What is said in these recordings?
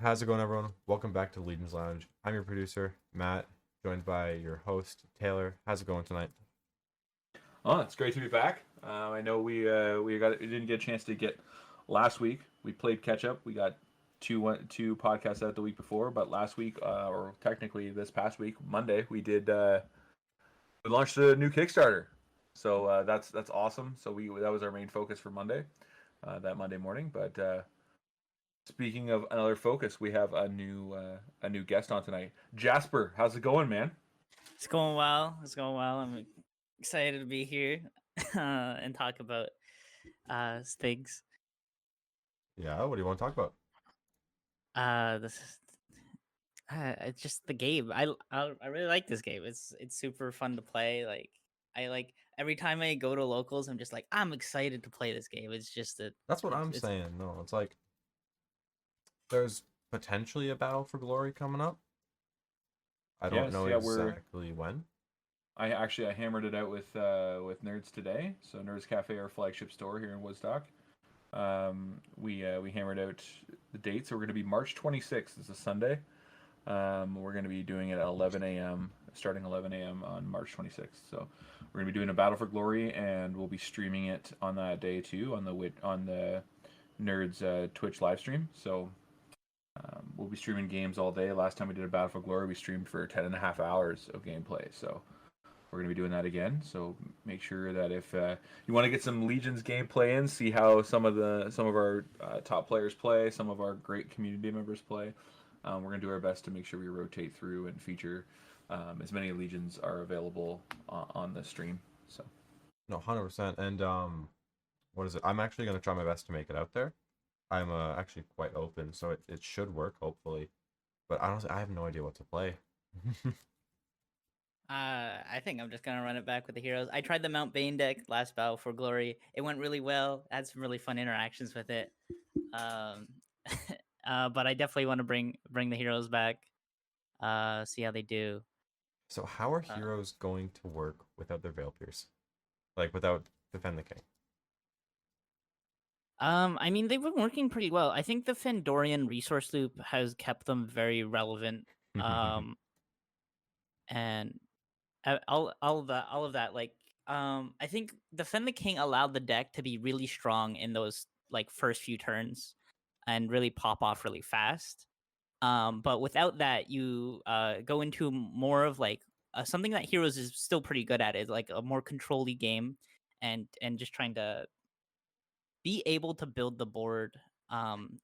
How's it going, everyone? Welcome back to Legion's Lounge. I'm your producer, Matt, joined by your host, Taylor. How's it going tonight? Oh, it's great to be back. I know we didn't get a chance to get last week. We played catch up. We got two podcasts out the week before, but last week, or technically this past week, Monday, we launched a new Kickstarter. So that's awesome. So we that was our main focus for Monday, that Monday morning. But speaking of another focus, we have a new guest on tonight. Jasper, how's it going, man? It's going well. It's going well. I'm excited to be here and talk about things. Yeah, what do you want to talk about? This is it's just the game. I really like this game. It's super fun to play. Like I like every time I go to locals, I'm just like I'm excited to play this game. It's just that That's what I'm saying. No, it's like there's potentially a Battle for Glory coming up. I don't know exactly when. I hammered it out with Nerds today. So Nerds Cafe, our flagship store here in Woodstock. We hammered out the dates. So we're going to be March 26th. It's a Sunday. We're going to be doing it at 11 a.m. starting 11 a.m. on March 26th. So we're going to be doing a Battle for Glory, and we'll be streaming it on that day too on the Nerds Twitch live stream. So we'll be streaming games all day. Last time we did a Battle for Glory, we streamed for 10.5 hours of gameplay. So we're going to be doing that again. So make sure that if you want to get some Legions gameplay in, see how some of our top players play, some of our great community members play, we're going to do our best to make sure we rotate through and feature as many Legions are available on the stream. So No, 100%. And what is it? I'm actually going to try my best to make it out there. I'm actually quite open, so it should work, hopefully. But honestly, I have no idea what to play. I think I'm just gonna run it back with the heroes. I tried the Mount Bane deck last Battle for Glory. It went really well. I had some really fun interactions with it. But I definitely want to bring the heroes back. See how they do. So how are heroes going to work without their Veil Pierce? Like without Defend the King? I mean, they've been working pretty well. I think the Fandorian resource loop has kept them very relevant. And all of that. Like, I think Defend the King allowed the deck to be really strong in those like first few turns and really pop off really fast. But without that, you go into more of like something that Heroes is still pretty good at, is like a more control-y game, and just trying to be able to build the board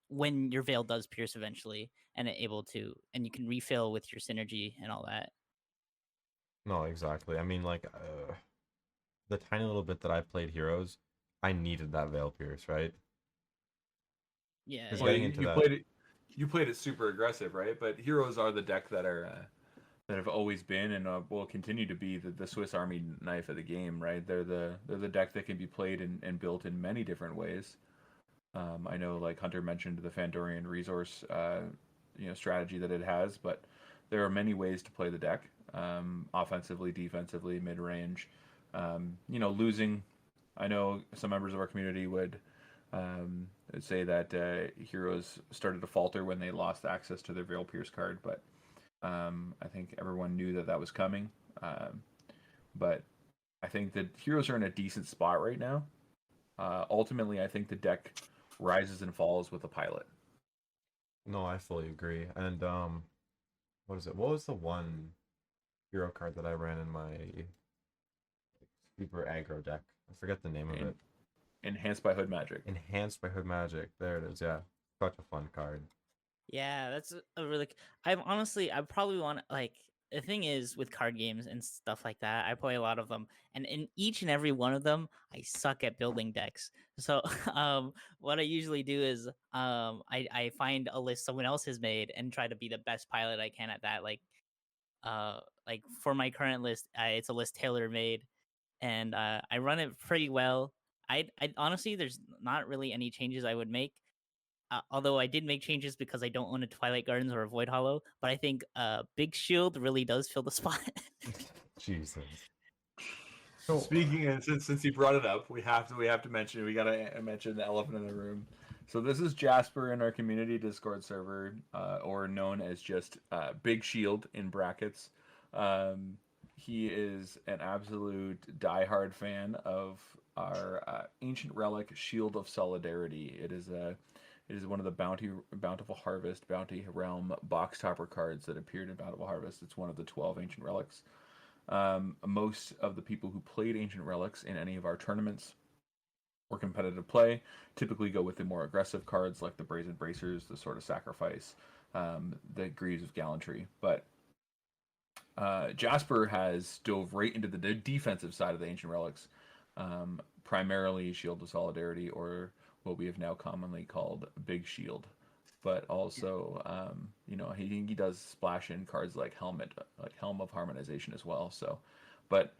when your Veil does pierce eventually, and you can refill with your synergy and all that. No, exactly. I mean, like, the tiny little bit that I played Heroes, I needed that Veil Pierce, right? Yeah. well, you played it super aggressive, right? But Heroes are the deck that have always been and will continue to be the Swiss Army knife of the game, right? They're the deck that can be played and built in many different ways. I know, like Hunter mentioned, the Fandorian resource strategy that it has, but there are many ways to play the deck, offensively, defensively, mid range. Losing. I know some members of our community would say that Heroes started to falter when they lost access to their Veil Pierce card, but I think everyone knew that was coming. But I think that Heroes are in a decent spot right now. Ultimately, I think the deck rises and falls with the pilot. No, I fully agree. And what is it? What was the one hero card that I ran in my super aggro deck? I forget the name of it. Enhanced by Hood Magic. Enhanced by Hood Magic. There it is. Yeah, such a fun card. Yeah, that's a really. I probably want, like, the thing is with card games and stuff like that, I play a lot of them, and in each and every one of them, I suck at building decks. So, what I usually do is, I find a list someone else has made and try to be the best pilot I can at that. Like for my current list, it's a list Taylor made, and I run it pretty well. I honestly, there's not really any changes I would make. Although I did make changes because I don't own a Twilight Gardens or a Void Hollow, but I think Big Shield really does fill the spot. Jesus. So, speaking, and since you brought it up, we have to mention, we gotta mention the elephant in the room. So this is Jasper in our community Discord server, or known as just Big Shield in brackets. Um, he is an absolute diehard fan of our ancient relic Shield of Solidarity. It is one of the Bountiful Harvest, Bounty Realm box topper cards that appeared in Bountiful Harvest. It's one of the 12 ancient relics. Most of the people who played ancient relics in any of our tournaments or competitive play typically go with the more aggressive cards like the Brazen Bracers, the Sword of Sacrifice, the Greaves of Gallantry. But Jasper has dove right into the defensive side of the Ancient Relics, primarily Shield of Solidarity, or what we have now commonly called Big Shield. But also, he does splash in cards like Helm of Harmonization as well. So, but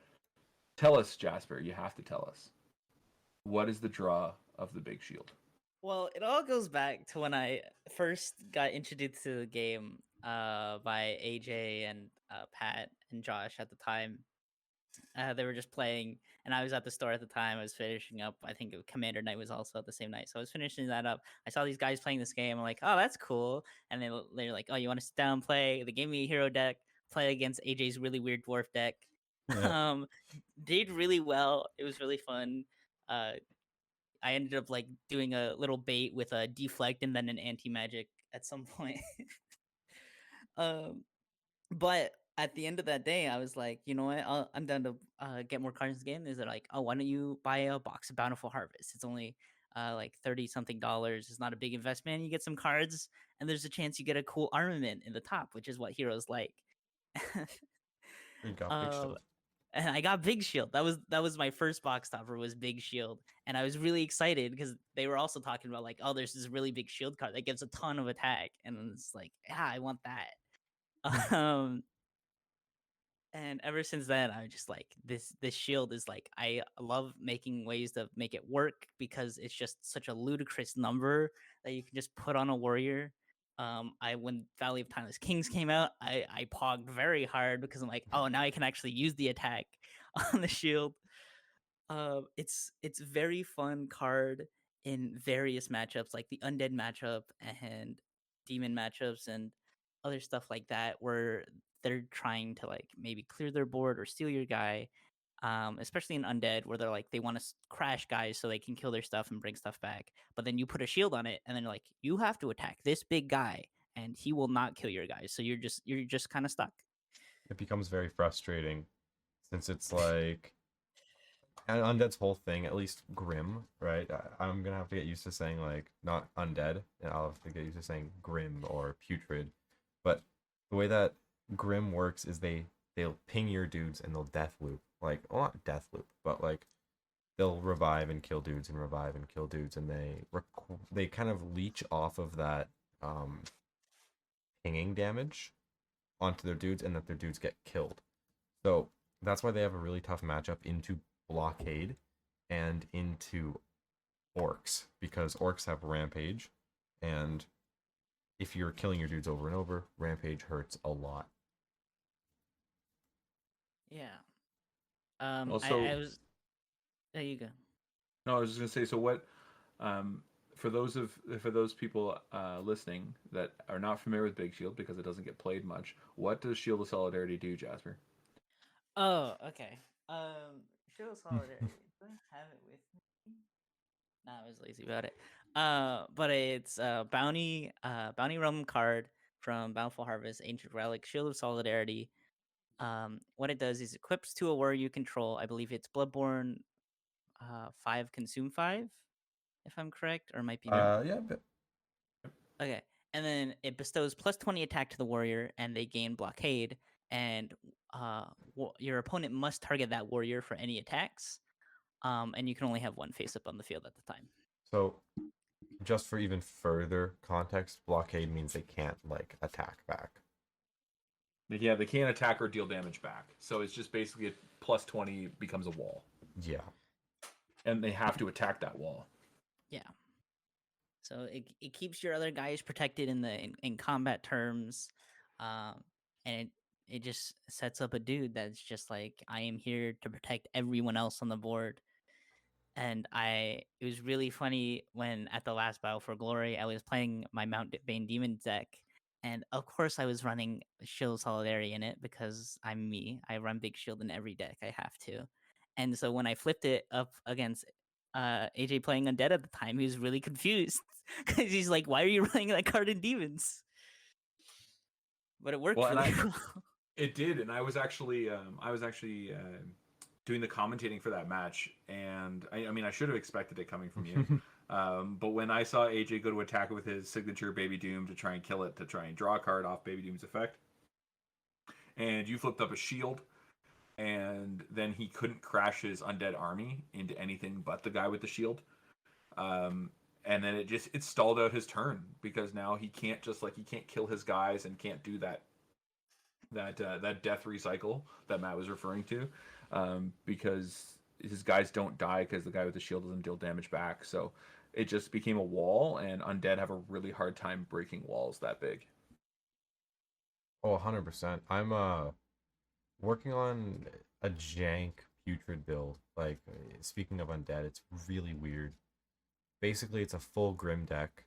tell us, Jasper, you have to tell us, what is the draw of the Big Shield? Well, it all goes back to when I first got introduced to the game by AJ and Pat and Josh at the time. They were just playing, and I was at the store at the time. I was finishing up. I think Commander Night was also the same night, so I was finishing that up. I saw these guys playing this game. I'm like, oh, that's cool. And they're like, oh, you want to sit down and play? They gave me a hero deck. Play against AJ's really weird dwarf deck. um, did really well. It was really fun. I ended up like doing a little bait with a deflect and then an anti magic at some point. um, but at the end of that day, I was like, you know what? I'm done to get more cards in the game. Is it like, oh, why don't you buy a box of Bountiful Harvest? It's only like 30 something dollars. It's not a big investment. You get some cards, and there's a chance you get a cool armament in the top, which is what heroes like. You got Big um, Shield. and I got Big Shield. That was my first box topper was Big Shield, and I was really excited because they were also talking about like, oh, there's this really big shield card that gives a ton of attack, and it's like, yeah, I want that. And ever since then, I'm just like, this shield is like, I love making ways to make it work because it's just such a ludicrous number that you can just put on a warrior. When Valley of Timeless Kings came out, I pogged very hard because I'm like, oh, now I can actually use the attack on the shield. It's very fun card in various matchups, like the undead matchup and demon matchups and other stuff like that, where they're trying to like maybe clear their board or steal your guy. Especially in undead, where they're like they want to crash guys so they can kill their stuff and bring stuff back. But then you put a shield on it, and then like you have to attack this big guy, and he will not kill your guys. So you're just kind of stuck. It becomes very frustrating since it's like, and undead's whole thing, at least grim, right? I'm gonna have to get used to saying like not undead, and I'll have to get used to saying grim or putrid. But the way that grim works is they'll ping your dudes and they'll death loop, like, well, not death loop, but like they'll revive and kill dudes and revive and kill dudes, and they kind of leech off of that pinging damage onto their dudes, and that their dudes get killed. So that's why they have a really tough matchup into blockade and into orcs, because orcs have rampage, and if you're killing your dudes over and over, rampage hurts a lot. Yeah. Also, I was. There you go. no, I was just gonna say. So what? For those people listening that are not familiar with Big Shield because it doesn't get played much, what does Shield of Solidarity do, Jasper? Oh, okay. Show Solidarity. Do I have it with me? Nah, I was lazy about it. But it's bounty realm card from Bountiful Harvest, Ancient Relic, Shield of Solidarity. What it does is equips to a warrior you control. I believe it's Bloodborne 5 consume 5, if I'm correct, or it might be more. Yeah, but Okay. And then it bestows plus 20 attack to the warrior, and they gain blockade. And your opponent must target that warrior for any attacks. And you can only have one face up on the field at the time. so just for even further context, blockade means they can't like attack back. Yeah, they can't attack or deal damage back. So it's just basically a plus 20 becomes a wall. Yeah. And they have to attack that wall. Yeah. So it keeps your other guys protected in combat terms. And it just sets up a dude that's just like, I am here to protect everyone else on the board. and it was really funny when at the last Battle for Glory I was playing my Mount Bane Demon deck, and of course I was running Shield Solidarity in it because I'm me. I run Big Shield in every deck. I have to. And so when I flipped it up against AJ playing Undead at the time, he was really confused because he's like, "Why are you running that card in Demons?" But it worked Well, and really I well. it did, and I was actually doing the commentating for that match, and I mean I should have expected it coming from you. But when I saw AJ go to attack it with his signature Baby Doom to try and kill it, to try and draw a card off Baby Doom's effect, and you flipped up a shield, and then he couldn't crash his undead army into anything but the guy with the shield. And then it stalled out his turn because now he can't kill his guys and can't do that death recycle that Matt was referring to, because his guys don't die because the guy with the shield doesn't deal damage back. So it just became a wall, and undead have a really hard time breaking walls that big. Oh, 100%. I'm working on a jank putrid build. Like, speaking of undead, it's really weird. Basically, it's a full grim deck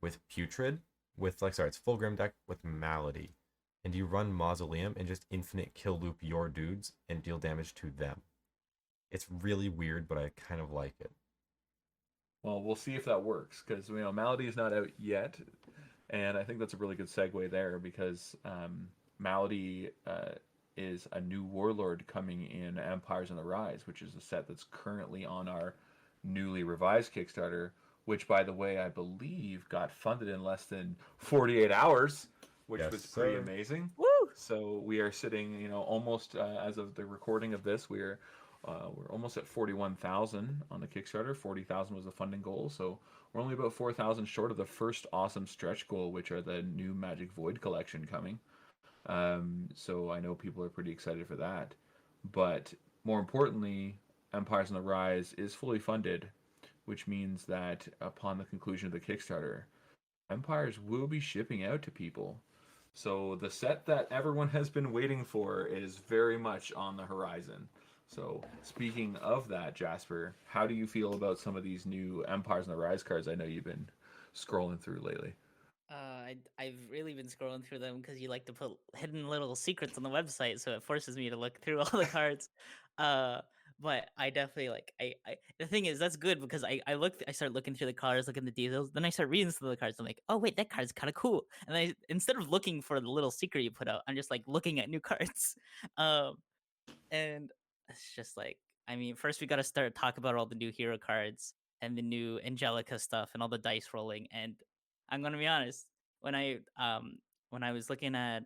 with putrid, it's full grim deck with malady, and you run mausoleum and just infinite kill loop your dudes and deal damage to them. It's really weird, but I kind of like it. Well, we'll see if that works, because Malady is not out yet, and I think that's a really good segue there, because Malady is a new warlord coming in Empires on the Rise, which is a set that's currently on our newly revised Kickstarter, which, by the way, I believe got funded in less than 48 hours, which Yes, was pretty sir. amazing. Woo! So we are sitting, almost as of the recording of this, we're almost at 41,000 on the Kickstarter. 40,000 was the funding goal, so we're only about 4,000 short of the first awesome stretch goal, which are the new Magic Void collection coming. So I know people are pretty excited for that. But more importantly, Empires on the Rise is fully funded, which means that upon the conclusion of the Kickstarter, Empires will be shipping out to people. So the set that everyone has been waiting for is very much on the horizon. So speaking of that, Jasper, how do you feel about some of these new Empires on the Rise cards I know you've been scrolling through lately? I've really been scrolling through them because you like to put hidden little secrets on the website, so it forces me to look through all the cards. Uh, but I definitely I the thing is that's good because I start looking through the cards, looking at the details, then I start reading some of the cards. I'm like, oh wait, that card's kind of cool, and I instead of looking for the little secret you put out, I'm just like looking at new cards. Um, and it's just like, I mean, first we got to start talk about all the new hero cards and the new Angelica stuff and all the dice rolling. And I'm gonna be honest, when I was looking at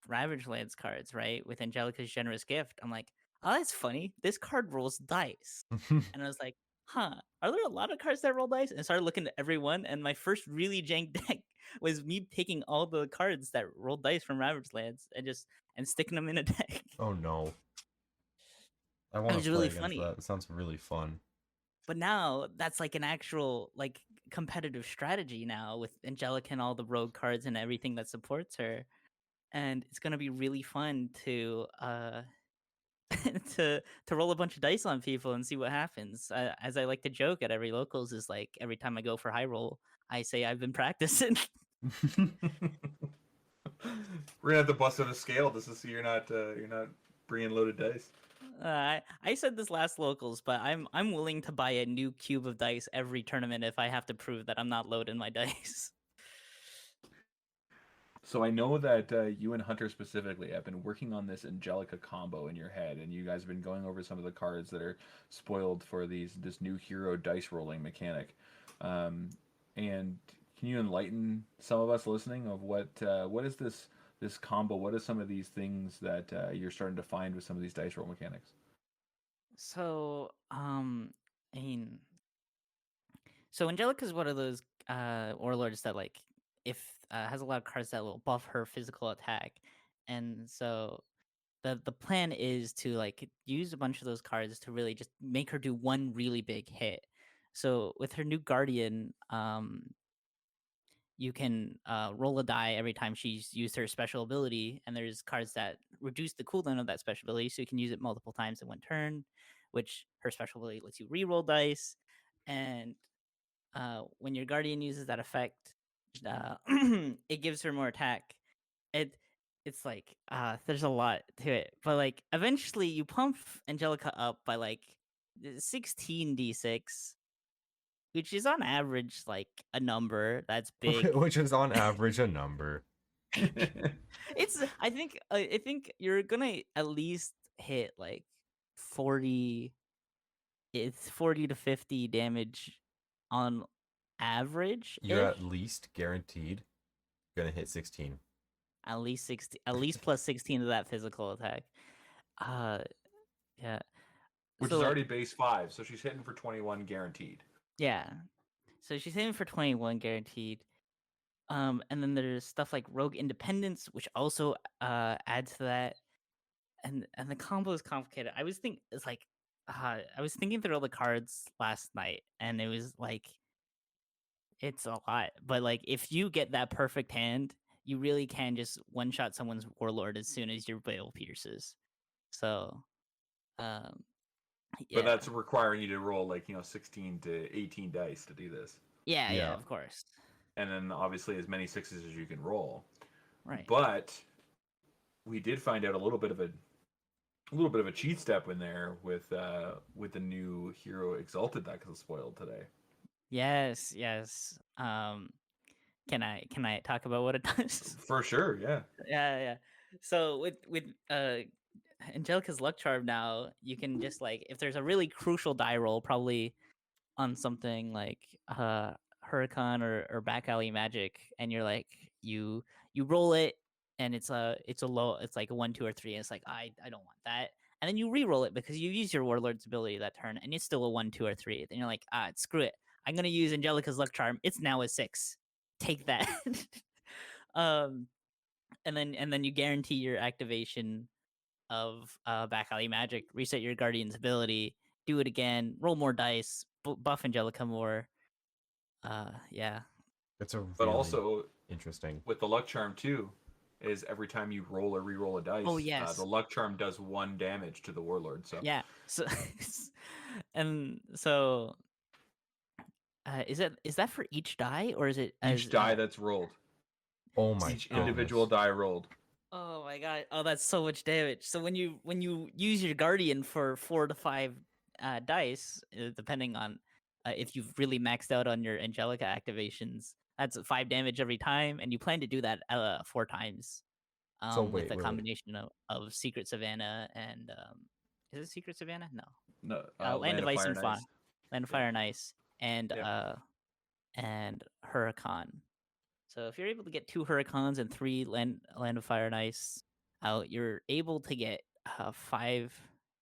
Ravage Lands cards, right, with Angelica's generous gift, I'm like, oh, that's funny. This card rolls dice, and I was like, huh, are there a lot of cards that roll dice? And I started looking at every one, and my first really jank deck was me picking all the cards that roll dice from Ravage Lands and sticking them in a deck. Oh no. I It want was to play really against funny. that. It sounds really fun. But now that's like an actual like competitive strategy now with Angelica and all the rogue cards and everything that supports her. And it's gonna be really fun to to roll a bunch of dice on people and see what happens. As I like to joke at every locals is like every time I go for high roll, I say I've been practicing. We're gonna have to bust out a scale just to see you're not bringing loaded dice. I said this last locals, but I'm willing to buy a new cube of dice every tournament if I have to prove that I'm not loading my dice. So I know that you and Hunter specifically have been working on this Angelica combo in your head, and you guys have been going over some of the cards that are spoiled for this new hero dice rolling mechanic. And can you enlighten some of us listening of what is this combo? What are some of these things that you're starting to find with some of these dice roll mechanics? So, I mean, so Angelica's one of those warlords that like if has a lot of cards that will buff her physical attack, and so the plan is to like use a bunch of those cards to really just make her do one really big hit. So with her new guardian, you can roll a die every time she's used her special ability, and there's cards that reduce the cooldown of that special ability, so you can use it multiple times in one turn. which her special ability lets you reroll dice, and when your guardian uses that effect, it gives her more attack. It's like there's a lot to it, but like eventually you pump Angelica up by like 16d6, which is on average like a number that's big. Which is on average a number. It's I think you're gonna at least hit like 40. It's 40 to 50 damage on average. You're at least guaranteed gonna hit 16. At least 60, at least plus 16 to that physical attack. Yeah. Which So, is like, already base 5, so she's hitting for 21 guaranteed. yeah. So she's hitting for 21 guaranteed. And then there's stuff like Rogue Independence, which also adds to that. And the combo is complicated. I was thinking through all the cards last night, and it was like it's a lot. But like if you get that perfect hand, you really can just one shot someone's warlord as soon as your veil pierces. So um But yeah. that's requiring you to roll 16 to 18 dice to do this. Yeah, Yeah. of course. And then obviously as many 6s as you can roll. Right. But we did find out a little bit of a cheat step in there with the new Hero Exalted deck that was spoiled today. Yes. Can I talk about what it does? For sure, yeah. Yeah. So with Angelica's Luck Charm now, you can just like if there's a really crucial die roll, probably on something like Huracan or Back Alley Magic, and you're like you roll it and it's a low, it's like a 1, 2, or 3, and it's like I don't want that. And then you re-roll it because you use your Warlord's ability that turn, and it's still a 1, 2, or 3. Then you're like, screw it. I'm gonna use Angelica's Luck Charm. It's now a 6. Take that. And then you guarantee your activation of Back Alley Magic. Reset your Guardian's ability. Do it again. Roll more dice. Buff Angelica more. Yeah. It's a really But also interesting. with the Luck Charm too, is every time you roll or re-roll a dice, Oh, yes. the Luck Charm does 1 damage to the Warlord. So Yeah. So and so is that for each die, or is it each die that's rolled, Oh my each individual goodness. die rolled. Oh my god! Oh, that's so much damage. So when you use your Guardian for 4 to 5 dice, depending on if you've really maxed out on your Angelica activations, that's 5 damage every time, and you plan to do that 4 times. So With a wait. combination of Secret Savannah and is it Secret Savannah? No, No, Land of Ice Fire and Fire, Land of Yeah. Fire and Ice, and Yep. and Huracan. So if you're able to get 2 Huracans and 3 Land of Fire and Ice out, you're able to get 5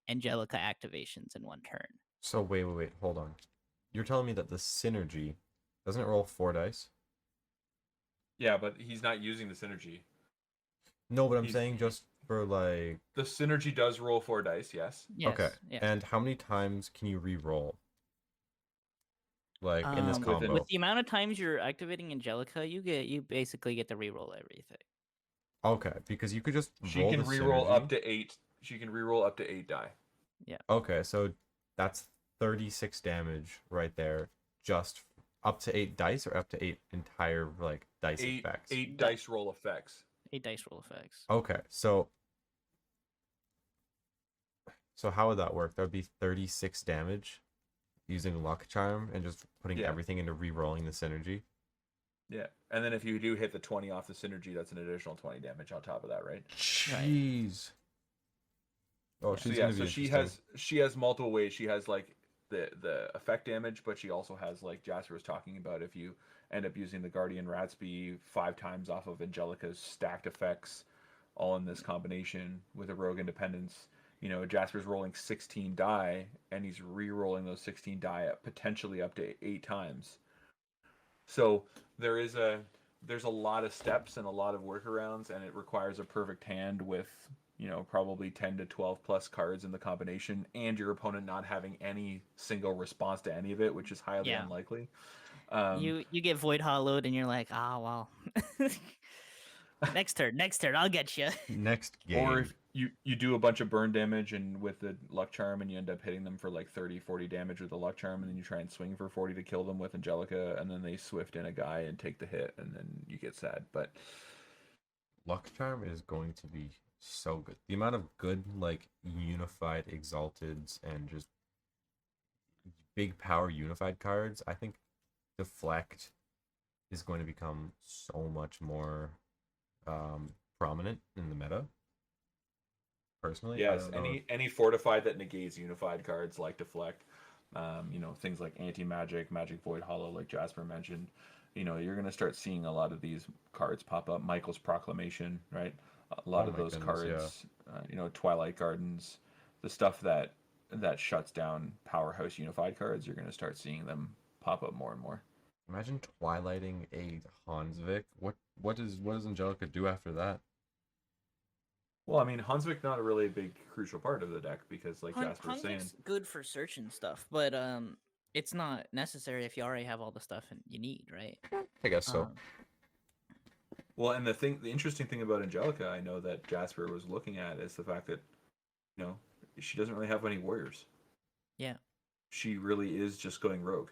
Angelica activations in one turn. So wait, hold on. You're telling me that the synergy doesn't it roll 4 dice? Yeah, but he's not using the synergy. No, but I'm He's- saying just for like The synergy does roll 4 dice, yes. Yes, okay. yeah. And how many times can you re-roll? Like in this Um, combo. With the amount of times you're activating Angelica, you basically get to reroll everything. Okay, because you could just She roll can the re-roll synergy. up to 8. She can re-roll up to 8 die. Okay, so that's 36 damage right there. Just up to 8 dice or up to 8 entire like dice effects. 8 dice roll effects. 8 dice roll effects. Okay, so how would that work? That would be 36 damage using Luck Charm and just putting Yeah. everything into re-rolling the synergy. Yeah. And then if you do hit the 20 off the synergy, that's an additional 20 damage on top of that, right? Jeez. Oh, So she's yeah, gonna be so she interesting. has multiple ways. She has like the effect damage, but she also has, like Jasper was talking about, if you end up using the Guardian Ratsby 5 times off of Angelica's stacked effects, all in this combination with a Rogue Independence. Jasper's rolling 16 die, and he's re-rolling those 16 die potentially up to 8 times. So there's a lot of steps and a lot of workarounds, and it requires a perfect hand with probably 10 to 12 plus cards in the combination, and your opponent not having any single response to any of it, which is highly Yeah. unlikely. You get Void Hollowed, and you're like, well. Next turn, I'll get you. Next game. Or if you do a bunch of burn damage and with the luck charm, and you end up hitting them for like 30-40 damage with the luck charm, and then you try and swing for 40 to kill them with Angelica, and then they swift in a guy and take the hit, and then you get sad. But Luck Charm is going to be so good. The amount of good, like, unified exalteds and just big power unified cards, I think Deflect is going to become so much more prominent in the meta. Personally, I yes, don't know. any fortified that negates unified cards like Deflect, things like Anti Magic, Magic Void Hollow, like Jasper mentioned. You're going to start seeing a lot of these cards pop up. Michael's Proclamation, right? A lot Oh of my those goodness, yeah. cards, Twilight Gardens, the stuff that shuts down powerhouse unified cards. You're going to start seeing them pop up more and more. Imagine twilighting a Hansvik. What does Angelica do after that? Well, I mean, Hansvik not a really big crucial part of the deck because, like Jasper was saying, Hunvik's good for search and stuff, but it's not necessary if you already have all the stuff you need, right? I guess so. well, and the interesting thing about Angelica, I know that Jasper was looking at is the fact that, she doesn't really have any warriors. Yeah. She really is just going rogue.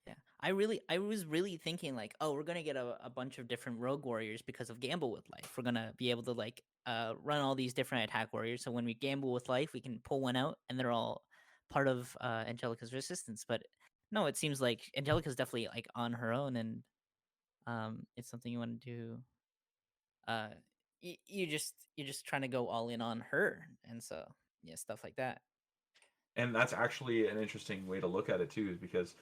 Yeah. I was really thinking like, oh, we're gonna get a bunch of different rogue warriors because of Gamble with Life. We're gonna be able to like run all these different attack warriors. So when we gamble with life, we can pull one out, and they're all part of Angelica's resistance. But no, it seems like Angelica's definitely like on her own, and it's something you want to do. You're just trying to go all in on her, and so yeah, stuff like that. And that's actually an interesting way to look at it too, is because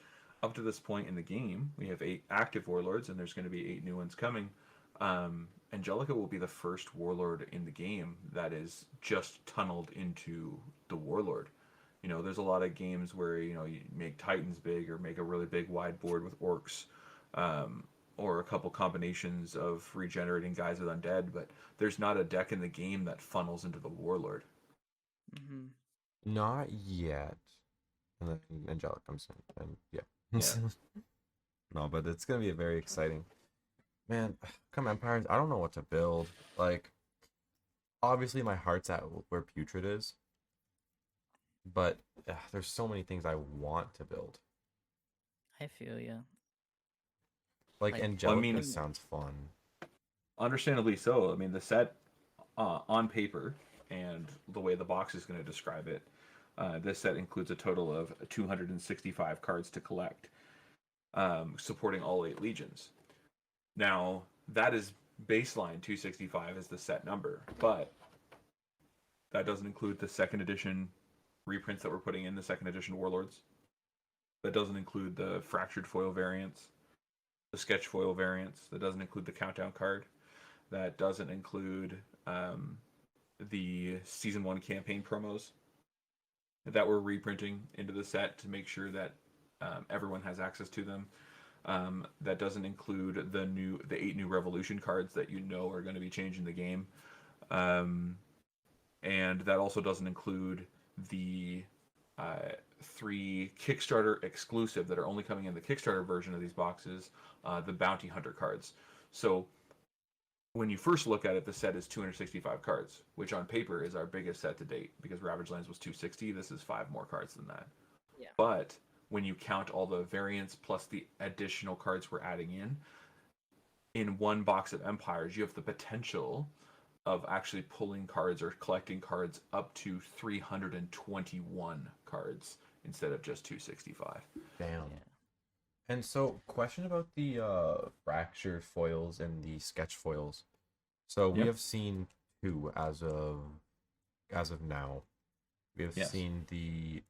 up to this point in the game, we have 8 active warlords, and there's going to be 8 new ones coming. Angelica will be the first warlord in the game that is just tunneled into the warlord. There's a lot of games where you make Titans big or make a really big wide board with orcs, or a couple combinations of regenerating guys with undead, but there's not a deck in the game that funnels into the warlord. Mm-hmm. Not yet. And then Angelica comes in, and yeah. Yeah. No, but it's gonna be a very exciting. Man, come Empires, I don't know what to build. Like, obviously my heart's at where Putrid is, but there's so many things I want to build. I feel you. Like, Like, Angelica I mean- sounds fun. Understandably so. I mean, the set on paper and the way the box is going to describe it, this set includes a total of 265 cards to collect, supporting all 8 legions. Now, that is baseline 265 is the set number, but that doesn't include the second edition reprints that we're putting in, the second edition Warlords. That doesn't include the fractured foil variants, the sketch foil variants. That doesn't include the countdown card. That doesn't include the season 1 campaign promos that we're reprinting into the set to make sure that everyone has access to them. That doesn't include the 8 new Revolution cards that are going to be changing the game, and that also doesn't include the 3 Kickstarter exclusive that are only coming in the Kickstarter version of these boxes, the Bounty Hunter cards. So when you first look at it, the set is 265 cards, which on paper is our biggest set to date, because Ravage Lands was 260. This is 5 more cards than that. Yeah. But when you count all the variants plus the additional cards we're adding in one box of Empires, you have the potential of actually pulling cards or collecting cards up to 321 cards instead of just 265. Damn. Yeah. And so, question about the fractured foils and the sketch foils. So we Yep. have seen 2 as of now. We have Yes. seen the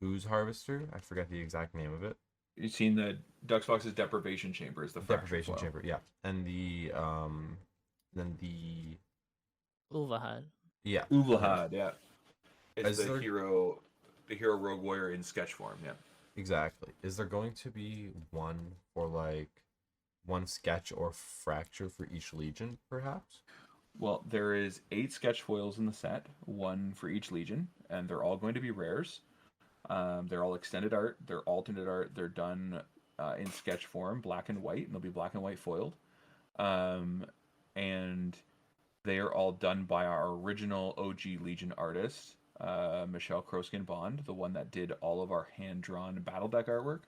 Ooze Harvester. I forget the exact name of it. You've seen the Duxbox's Deprivation Chamber is the fractured Deprivation foil. Chamber, yeah. And the then the Ulvahad. yeah. Uvlahad, yeah. Is It's the there- hero rogue warrior in sketch form, yeah. Exactly. Is there going to be one for like one sketch or fracture for each legion, perhaps? Well, there is 8 sketch foils in the set, 1 for each legion, and they're all going to be rares. They're all extended art, they're alternate art, they're done in sketch form, black and white, and they'll be black and white foiled. And They are all done by our original OG Legion artist, Michelle Kroskin Bond, the one that did all of our hand-drawn battle deck artwork.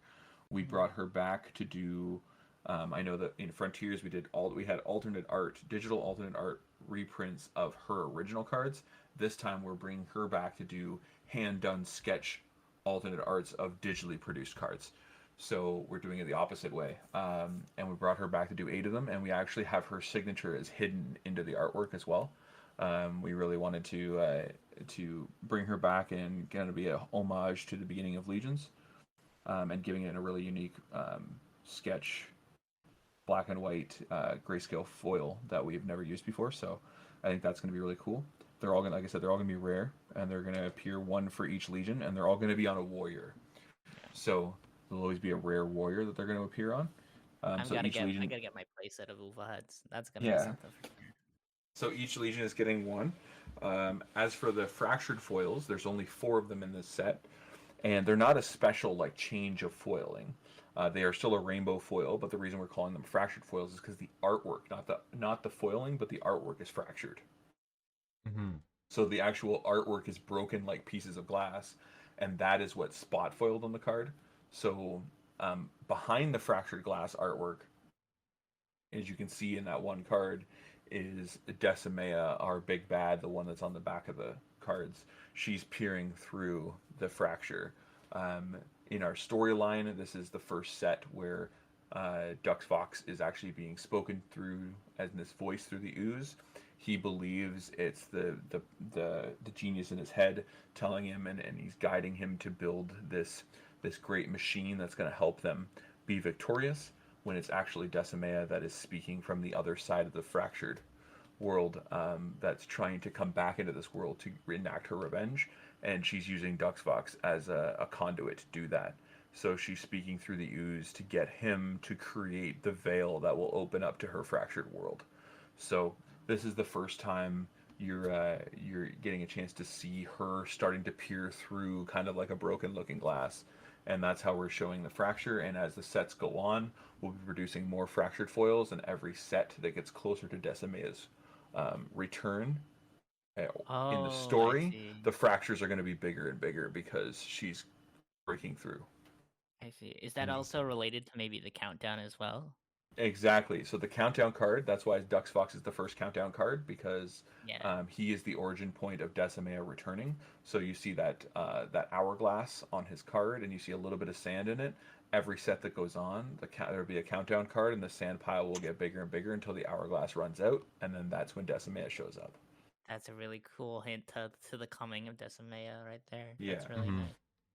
We brought her back to do. I know that in Frontiers we had alternate art, digital alternate art reprints of her original cards. This time we're bringing her back to do hand-done sketch alternate arts of digitally produced cards. So we're doing it the opposite way. And we brought her back to do 8 of them, and we actually have her signature is hidden into the artwork as well. We really wanted to bring her back and kind of be a homage to the beginning of Legions, and giving it a really unique sketch, black and white grayscale foil that we've never used before. So I think that's going to be really cool. They're all gonna, like I said, they're all gonna be rare, and they're gonna appear one for each Legion, and they're all gonna be on a warrior. So there'll always be a rare warrior that they're gonna appear on. I So each Legion, gotta get my playset of Uva heads. That's gonna be yeah. something for sure. So each Legion is getting one. As for the fractured foils, there's only 4 of them in this set, and they're not a special like change of foiling. They are still a rainbow foil, but the reason we're calling them fractured foils is because the artwork, not the foiling, but the artwork is fractured. Mm-hmm. So the actual artwork is broken like pieces of glass, and that is what's spot foiled on the card. So behind the fractured glass artwork, as you can see in that one card, is Decimea, our big bad, the one that's on the back of the cards. She's peering through the fracture. In our storyline, this is the first set where Dux Fox is actually being spoken through as this voice through the ooze. He believes it's the genius in his head telling him, and he's guiding him to build this great machine that's going to help them be victorious, when it's actually Decimea that is speaking from the other side of the fractured world, that's trying to come back into this world to enact her revenge, and she's using Dux Fox as a conduit to do that. So she's speaking through the ooze to get him to create the veil that will open up to her fractured world. So this is the first time you're getting a chance to see her starting to peer through kind of like a broken looking glass, and that's how we're showing the fracture. And as the sets go on, we'll be producing more fractured foils, and every set that gets closer to Decimea's return in the story, the fractures are going to be bigger and bigger because she's breaking through. I see. Is that also related to maybe the countdown as well? Exactly. So the countdown card, that's why Dux Fox is the first countdown card, because he is the origin point of Decimea returning. So you see that hourglass on his card, and you see a little bit of sand in it. Every set that goes on, there'll be a countdown card, and the sand pile will get bigger and bigger until the hourglass runs out, and then that's when Decimea shows up. That's a really cool hint to the coming of Decimea right there. Yeah. That's really nice.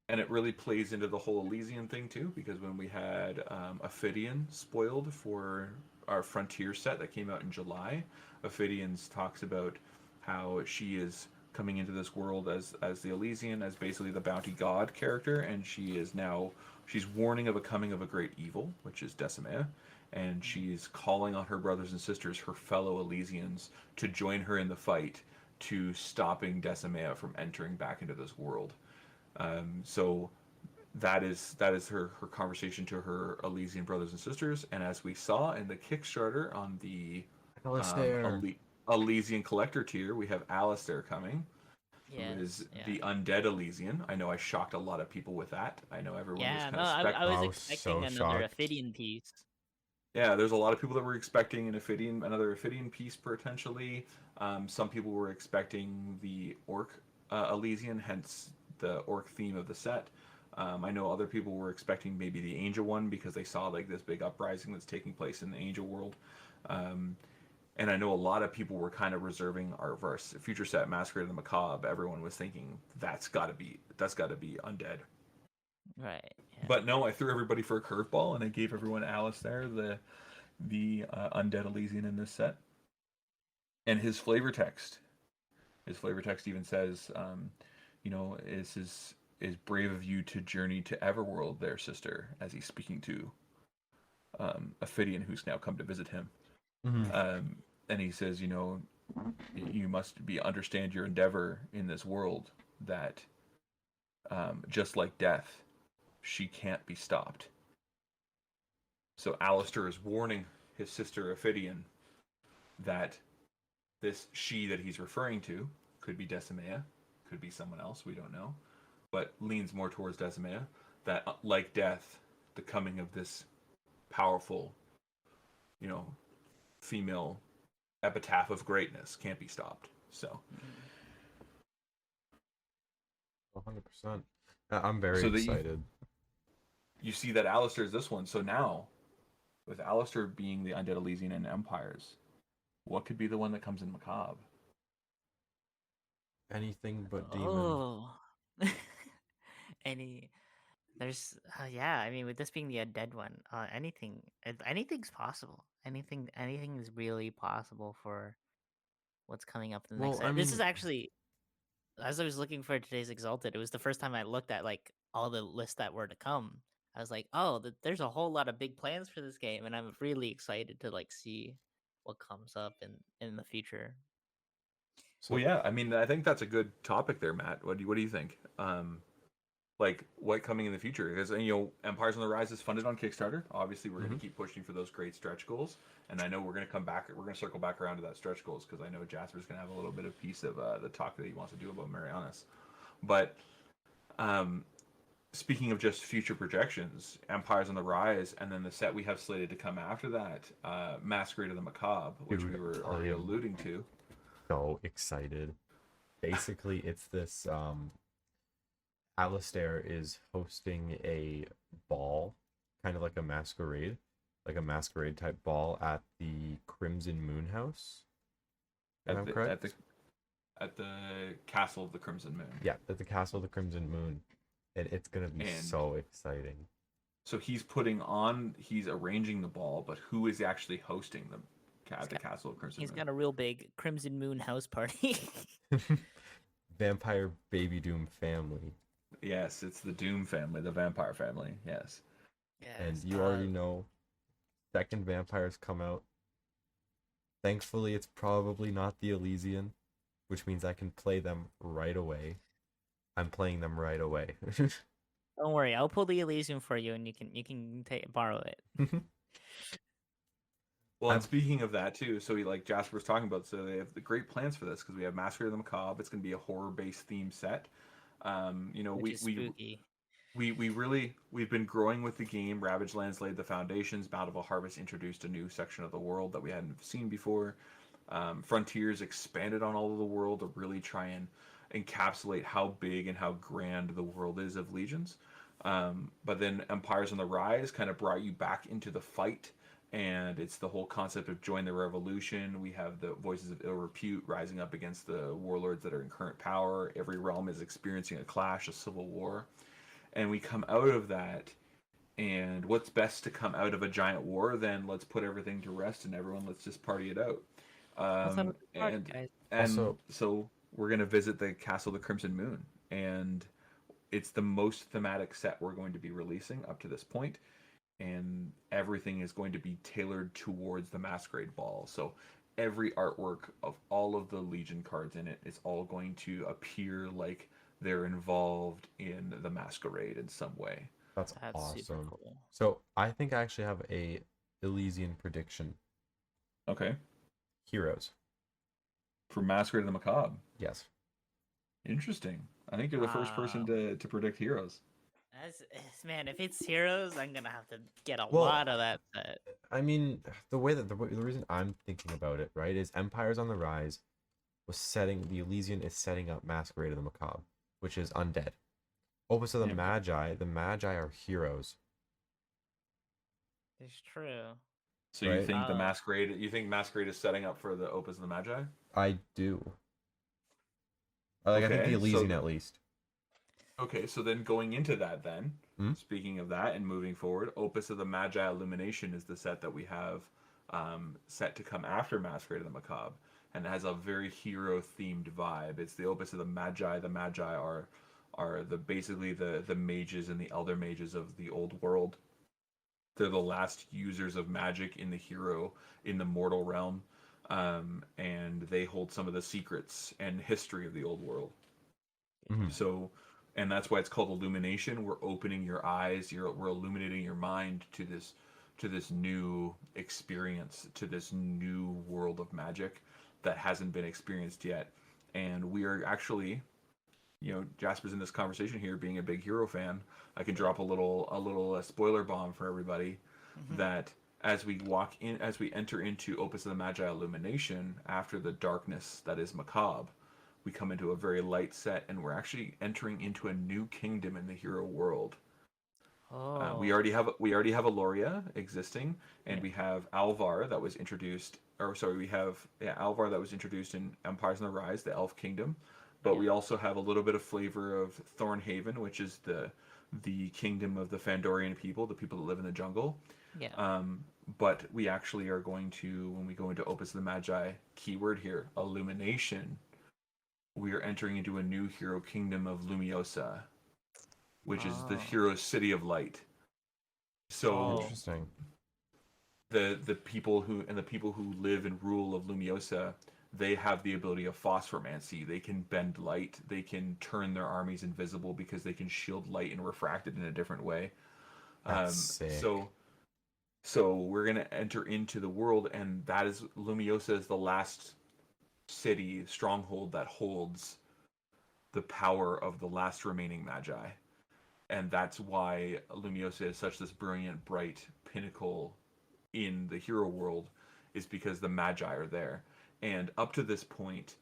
And it really plays into the whole Elysian thing too, because when we had Ophidian spoiled for our Frontier set that came out in July, Ophidian's talks about how she is coming into this world as the Elysian, as basically the bounty god character, and she's warning of a coming of a great evil, which is Decimea, and she's calling on her brothers and sisters, her fellow Elysians, to join her in the fight to stopping Decimea from entering back into this world. So that is her conversation to her Elysian brothers and sisters, and as we saw in the Kickstarter on the Elysian Collector tier, we have Alistair coming, who is the undead Elysian. I know I shocked a lot of people with that. I know everyone was kind of I was expecting another Ophidian piece. Yeah, there's a lot of people that were expecting another Ophidian piece potentially. Some people were expecting the Orc Elysian, hence the Orc theme of the set. I know other people were expecting maybe the Angel one because they saw like this big uprising that's taking place in the Angel world. And I know a lot of people were kind of reserving our future set, Masquerade of the Macabre. Everyone was thinking that's got to be undead. Right. Yeah. But no, I threw everybody for a curveball, and I gave everyone Alistair, the undead Elysian in this set. And his flavor text even says, is brave of you to journey to Everworld there, sister, as he's speaking to Ophidian, who's now come to visit him. And he says, you must understand your endeavor in this world, that just like death, she can't be stopped. So Alistair is warning his sister Ophidian that this she that he's referring to could be Decimea, could be someone else, we don't know, but leans more towards Decimea, that like death, the coming of this powerful, you know, female epitaph of greatness can't be stopped. So 100%. I'm very So that excited. you see that Alistair is this one. So now, with Alistair being the Undead Elysian and Empires, what could be the one that comes in Macabre? Anything but demon. Oh. Any there's yeah, I mean with this being the undead one, anything's possible. Anything is really possible for what's coming up in the Well, next I This is mean, actually, as I was looking for today's Exalted, it was the first time I looked at like all the lists that were to come. I was like, oh, there's a whole lot of big plans for this game, and I'm really excited to like see what comes up in the future. so Well, yeah, I mean, I think that's a good topic there, Matt. What do you think? Like what coming in the future? Because Empires on the Rise is funded on Kickstarter. Obviously, we're going to keep pushing for those great stretch goals, and I know we're going to come back. We're going to circle back around to that stretch goals because I know Jasper's going to have a little bit of piece of the talk that he wants to do about Marianas. But speaking of just future projections, Empires on the Rise, and then the set we have slated to come after that, Masquerade of the Macabre, which Dude, we were already alluding to. so excited. Basically, it's this Alistair is hosting a ball, kind of like a masquerade type ball at the Crimson Moon House. Am I correct? At the Castle of the Crimson Moon. Yeah, at the Castle of the Crimson Moon. And it's gonna be so exciting. So he's arranging the ball, but who is actually hosting them at the Castle of Crimson Moon? He's got a real big Crimson Moon house party. Vampire Baby Doom family. Yes, it's the Doom family, the vampire family. Yes. And you already know, second vampires come out. Thankfully, it's probably not the Elysian, which means I can play them right away. I'm playing them right away. Don't worry, I'll pull the Elysium for you, and you can borrow it. Well, and speaking of that too, so like Jasper was talking about, so they have the great plans for this because we have Masquerade of the Macabre. It's going to be a horror-based theme set. Which is spooky. We've been growing with the game. Ravaged Lands laid the foundations. Bountiful Harvest introduced a new section of the world that we hadn't seen before. Frontiers expanded on all of the world to really try and encapsulate how big and how grand the world is of Legions. But then Empires on the Rise kind of brought you back into the fight, and it's the whole concept of join the revolution. We have the voices of ill repute rising up against the warlords that are in current power. Every realm is experiencing a clash, a civil war. And we come out of that, and what's best to come out of a giant war than let's put everything to rest and everyone let's just party it out. So we're going to visit the Castle of the Crimson Moon, and it's the most thematic set we're going to be releasing up to this point, and everything is going to be tailored towards the Masquerade Ball. So every artwork of all of the Legion cards in it is all going to appear like they're involved in the Masquerade in some way. That's awesome. Super cool. So I think I actually have a Elysian prediction. Okay. Heroes. For Masquerade of the Macabre. Yes. Interesting. I think you're the first person to predict heroes. Man, if it's heroes, I'm gonna have to get a lot of that set. I mean, the reason I'm thinking about it, right, is Empires on the Rise the Elysian is setting up Masquerade of the Macabre, which is undead. Opus of the Magi are heroes. It's true. So you think Masquerade is setting up for the Opus of the Magi? I do. I think the Elysian at least. Okay, so then going into that speaking of that and moving forward, Opus of the Magi Illumination is the set that we have set to come after Masquerade of the Macabre, and it has a very hero-themed vibe. It's the Opus of the Magi. The Magi are basically the mages and the elder mages of the old world. They're the last users of magic in the mortal realm, and they hold some of the secrets and history of the old world. Mm-hmm. So, and that's why it's called Illumination. We're opening your eyes. We're illuminating your mind to this new experience, to this new world of magic. that hasn't been experienced yet. And we are actually, Jasper's in this conversation here, being a big hero fan. I can drop a little spoiler bomb for everybody that as we enter into Opus of the Magi Illumination, after the darkness that is Macabre, we come into a very light set, and we're actually entering into a new kingdom in the hero world. We already have Aloria existing, and we have Alvar that was introduced. Or sorry, we have Alvar that was introduced in Empires on the Rise, the Elf Kingdom. But we also have a little bit of flavor of Thornhaven, which is the kingdom of the Fandorian people, the people that live in the jungle. Yeah. But we actually are going to, when we go into Opus of the Magi, keyword here, Illumination, we are entering into a new hero kingdom of Lumiosa, which is the hero's city of light. So Interesting. the people who live and rule of Lumiosa, they have the ability of phosphomancy. They can bend light. They can turn their armies invisible because they can shield light and refract it in a different way. That's sick. So we're gonna enter into the world, and that is Lumiosa is the last city stronghold that holds the power of the last remaining Magi, and that's why Lumiosa is such this brilliant, bright pinnacle in the hero world, is because the Magi are there. And up to this point,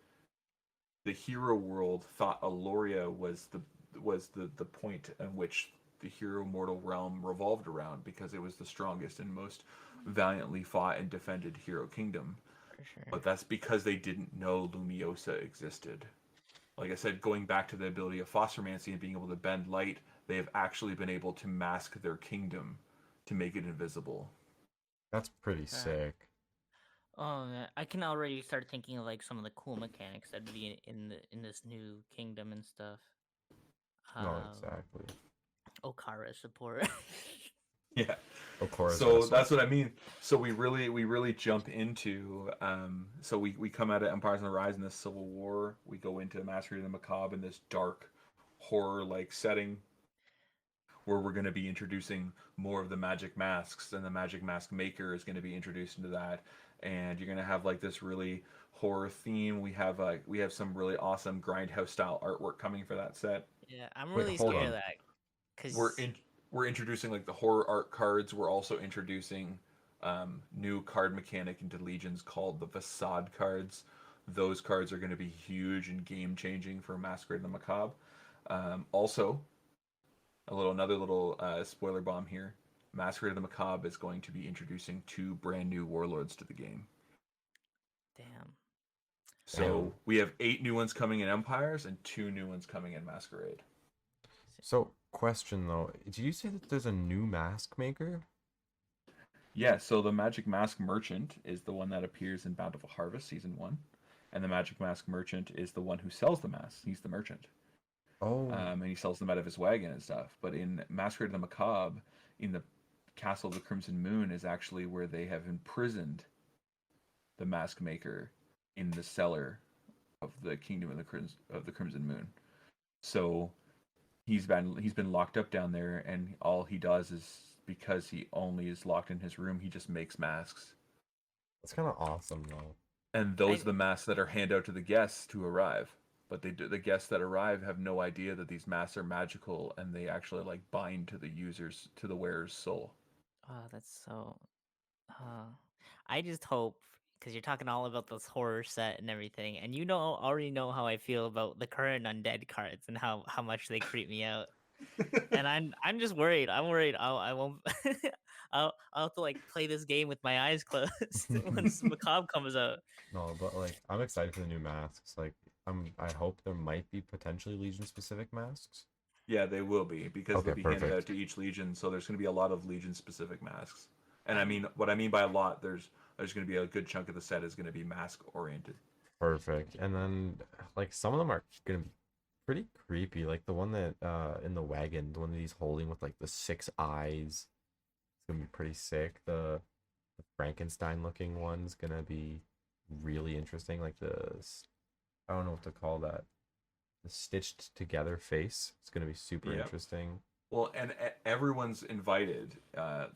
the hero world thought Aloria was the point in which the hero mortal realm revolved around, because it was the strongest and most valiantly fought and defended hero kingdom. For sure. But that's because they didn't know Lumiosa existed. Like I said, going back to the ability of phosphomancy and being able to bend light, they have actually been able to mask their kingdom to make it invisible. That's pretty sick. Oh man, I can already start thinking of like some of the cool mechanics that'd be in this new kingdom and stuff. No, exactly. Okara support. Yeah. Of course. So that's what I mean. So we really jump into so we come out of Empires on the Rise in this Civil War. We go into Masquerade of the Macabre in this dark horror like setting, where we're going to be introducing more of the magic masks, and the magic mask maker is going to be introduced into that, and you're going to have like this really horror theme. We have some really awesome grindhouse style artwork coming for that set. Yeah, I'm really scared of that, because We're introducing like the horror art cards. We're also introducing new card mechanic into Legions called the Facade cards. Those cards are going to be huge and game changing for Masquerade of the Macabre. Also, another little spoiler bomb here. Masquerade of the Macabre is going to be introducing 2 brand new warlords to the game. damn. So we have 8 new ones coming in Empires and 2 new ones coming in Masquerade. So, question though, did you say that there's a new mask maker? Yeah, so the Magic Mask Merchant is the one that appears in Bountiful Harvest Season 1. And the Magic Mask Merchant is the one who sells the masks. He's the merchant. Oh. And he sells them out of his wagon and stuff. But in Masquerade of the Macabre, in the Castle of the Crimson Moon, is actually where they have imprisoned the mask maker in the cellar of the Kingdom of the Crimson Moon. So he's been locked up down there, and all he does is, because he only is locked in his room, he just makes masks. That's kind of awesome though. And those are the masks that are handed out to the guests to arrive. But the guests that arrive have no idea that these masks are magical, and they actually like bind to the wearer's soul. Oh, that's so. I just hope, because you're talking all about this horror set and everything, and already know how I feel about the current undead cards and how much they creep me out. And I'm just worried. I'm worried I won't. I'll have to like play this game with my eyes closed once Macabre comes out. No, but like I'm excited for the new masks. Like I hope there might be potentially Legion specific masks. Yeah, they will be, because they'll be handed perfect. out to each Legion. So there's going to be a lot of Legion specific masks. And I mean, what I mean by a lot, there's going to be a good chunk of the set is going to be mask oriented. Perfect. And then like some of them are gonna be pretty creepy. Like the one that in the wagon, the one that he's holding with like the 6 eyes. It's gonna be pretty sick. The Frankenstein looking one's gonna be really interesting. Like I don't know what to call that. The stitched together face. It's gonna be super interesting. Well, and everyone's invited.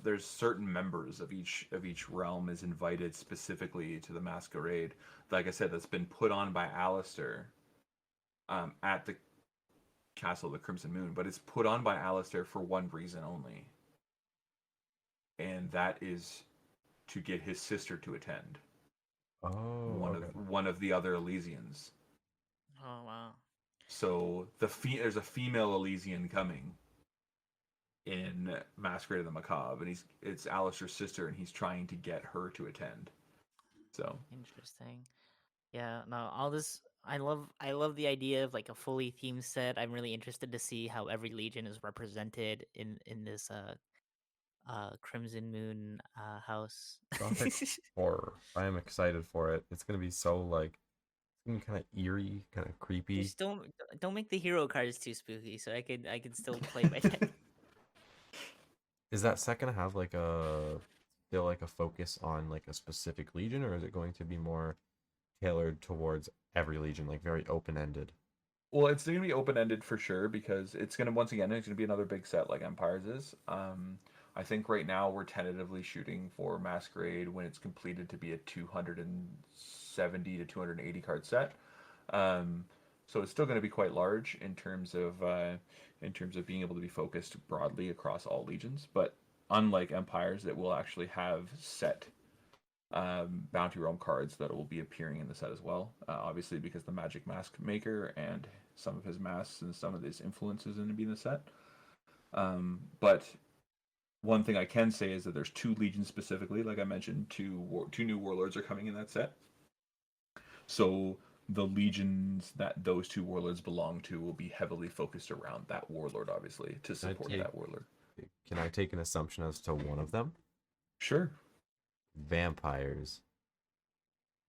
There's certain members of each realm is invited specifically to the masquerade. Like I said, that's been put on by Alistair at the Castle of the Crimson Moon, but it's put on by Alistair for one reason only, and that is to get his sister to attend. Oh, okay. One of the other Elysians. Oh wow. So there's a female Elysian coming in Masquerade of the Macabre, and it's Alistair's sister, and he's trying to get her to attend. So Interesting. Yeah, no, all this I love the idea of like a fully themed set. I'm really interested to see how every legion is represented in this Crimson Moon house. Gothic horror. I am excited for it. It's gonna be so like it's gonna be kind of eerie, kind of creepy. Just don't make the hero cards too spooky, so I could still play my deck. Is that set gonna have like still like a focus on like a specific legion, or is it going to be more tailored towards every legion, like very open ended? well, it's going to be open ended for sure because it's going to be another big set like Empires is. I think right now we're tentatively shooting for Masquerade when it's completed to be a 270 to 280 card set. So it's still going to be quite large in terms of being able to be focused broadly across all legions. But unlike Empires, it will actually have set bounty realm cards that will be appearing in the set as well. Obviously, because the Magic Mask Maker and some of his masks and some of his influences going to be in the set. But one thing I can say is that there's two legions specifically, like I mentioned, two new warlords are coming in that set. So the legions that those two warlords belong to will be heavily focused around that warlord, obviously, to support that warlord. Can I take an assumption as to one of them? Sure. Vampires.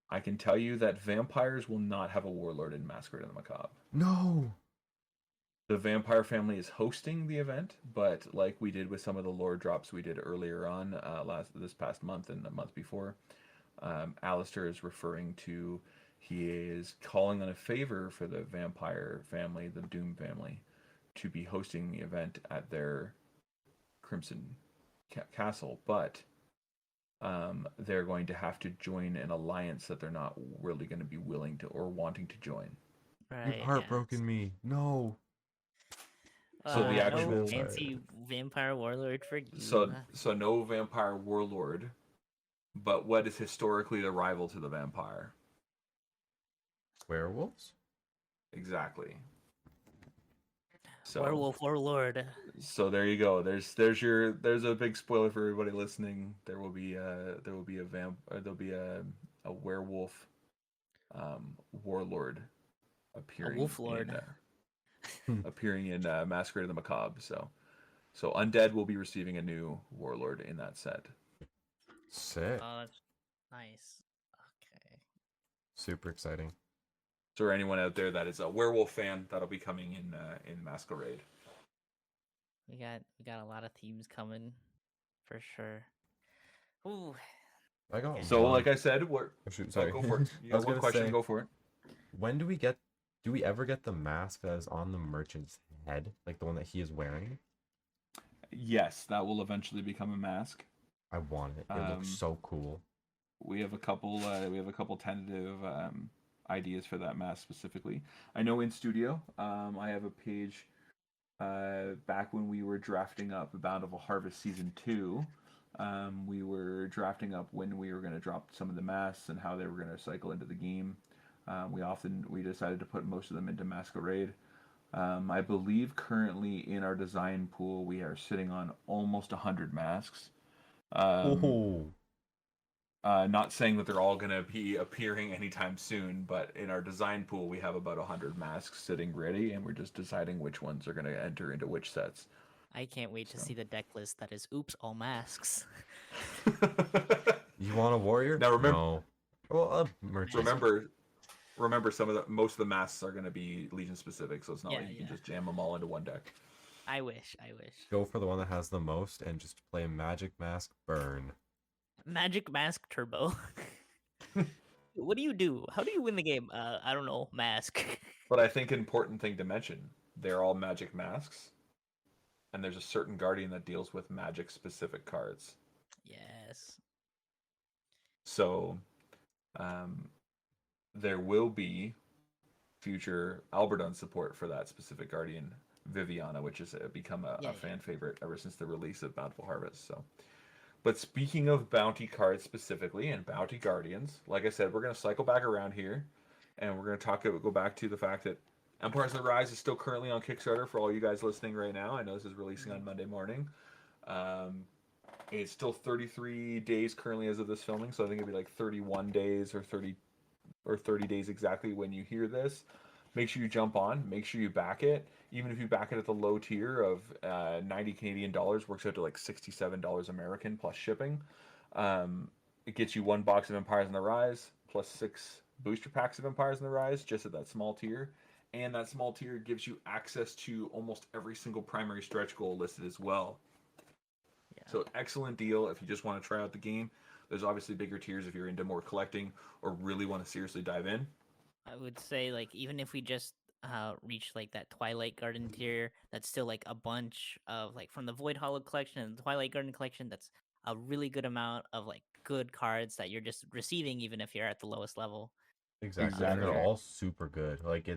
I can tell you that vampires will not have a warlord in Masquerade of the Macabre. No. The vampire family is hosting the event, but like we did with some of the lore drops we did earlier on this past month and the month before, Alistair is referring to he is calling on a favor for the vampire family, the Doom family, to be hosting the event at their Crimson Castle, but they're going to have to join an alliance that they're not really going to be willing to or wanting to join. Right. You've heartbroken me. No. So the actual no fancy vampire warlord for you. So no vampire warlord, but what is historically the rival to the vampire? Werewolves? Exactly. So werewolf warlord. So there you go. There's a big spoiler for everybody listening. There will be a werewolf warlord appearing. A wolf lord. Appearing in Masquerade of the Macabre. So Undead will be receiving a new warlord in that set. Sick. Oh, that's nice. Okay. Super exciting. So anyone out there that is a werewolf fan, that'll be coming in Masquerade. We got a lot of themes coming, for sure. Ooh. I got so one. Like I said, sorry. Go for it. You got one question. Go for it. When do we ever get the mask that is on the merchant's head, like the one that he is wearing? Yes, that will eventually become a mask. I want it. It looks so cool. We have a couple tentative ideas for that mask specifically. I know in studio, I have a page back when we were drafting up Bountiful Harvest Season 2. We were drafting up when we were going to drop some of the masks and how they were going to cycle into the game. We decided to put most of them into Masquerade. I believe currently in our design pool we are sitting on almost 100 masks. Not saying that they're all going to be appearing anytime soon, but in our design pool we have about 100 masks sitting ready, and we're just deciding which ones are going to enter into which sets. I can't wait to see the deck list that is oops all masks. You want a warrior? Now remember, no. Well, remember most of the masks are going to be Legion specific, so it's not like you can just jam them all into one deck. I wish. Go for the one that has the most and just play Magic Mask Burn. Magic Mask Turbo. What do you do? How do you win the game? I don't know. Mask. But I think an important thing to mention, they're all magic masks. and there's a certain guardian that deals with magic specific cards. Yes. So there will be future Alberdon support for that specific guardian, Viviana, which has become a fan favorite ever since the release of Bountiful Harvest. So, but speaking of bounty cards specifically and bounty guardians, like I said, we're going to cycle back around here, and we're going to go back to the fact that Empires of the Rise is still currently on Kickstarter for all you guys listening right now. I know this is releasing on Monday morning. It's still 33 days currently as of this filming, so I think it'd be like 31 days or 30 days exactly when you hear this. Make sure you jump on. Make sure you back it. Even if you back it at the low tier of 90 Canadian dollars, works out to like $67 American plus shipping. It gets you 1 box of Empires in the Rise plus 6 booster packs of Empires in the Rise just at that small tier. And that small tier gives you access to almost every single primary stretch goal listed as well. Yeah. So excellent deal if you just want to try out the game. There's obviously bigger tiers if you're into more collecting or really want to seriously dive in. I would say, like, even if we just reach like that Twilight Garden tier, that's still like a bunch of like from the Void Hollow collection and the Twilight Garden collection. That's a really good amount of like good cards that you're just receiving, even if you're at the lowest level. Exactly. And they're all super good. Like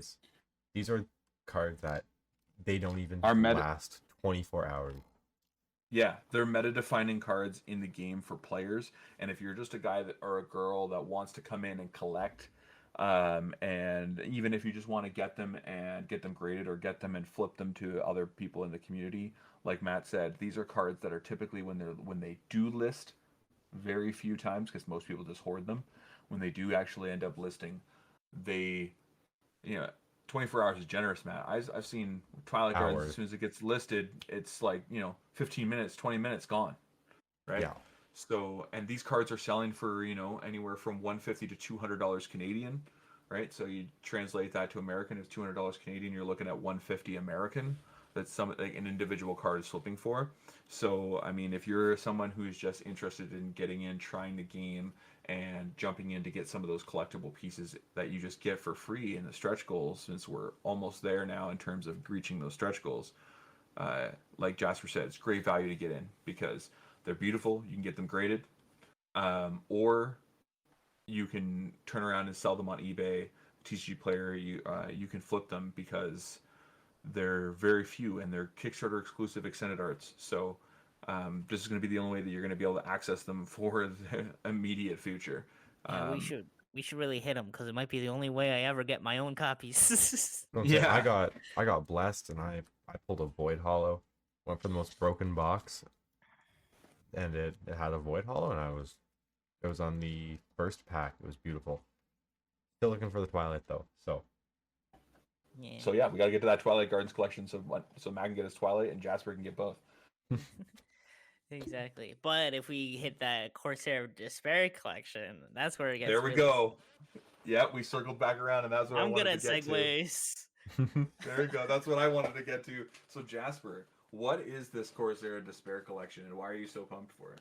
these are cards that they don't even last 24 hours. Yeah, they're meta-defining cards in the game for players, and if you're just a guy or a girl that wants to come in and collect, and even if you just want to get them and get them graded or get them and flip them to other people in the community, like Matt said, these are cards that are typically when they do list very few times, because most people just hoard them. When they do actually end up listing, they, 24 hours is generous, Matt. I've seen Twilight Gardens, as soon as it gets listed, it's like, 15 minutes, 20 minutes gone, right? Yeah. So, and these cards are selling for, anywhere from $150 to $200 Canadian, right? So you translate that to American, it's $200 Canadian, you're looking at $150 American. That's like an individual card is flipping for. So, I mean, if you're someone who's just interested in getting in, trying the game, and jumping in to get some of those collectible pieces that you just get for free in the stretch goals, since we're almost there now in terms of reaching those stretch goals, like Jasper said, it's great value to get in because they're beautiful. You can get them graded, or you can turn around and sell them on eBay. TCG Player, you can flip them because they're very few and they're Kickstarter exclusive extended arts. So this is going to be the only way that you're going to be able to access them for the immediate future. Yeah, we should really hit them because it might be the only way I ever get my own copies. Yeah, I got blessed and I pulled a Void Hollow, went for the most broken box, and it had a Void Hollow, and it was on the first pack. It was beautiful. Still looking for the Twilight though, so. Yeah. So yeah, we got to get to that Twilight Gardens collection so Matt can get his Twilight and Jasper can get both. Exactly. But if we hit that Corsair Despair collection, that's where it gets. There we go. Yeah, we circled back around, and that's what I'm good at segues. There you go. That's what I wanted to get to. So Jasper, what is this Corsair Despair collection, and why are you so pumped for it?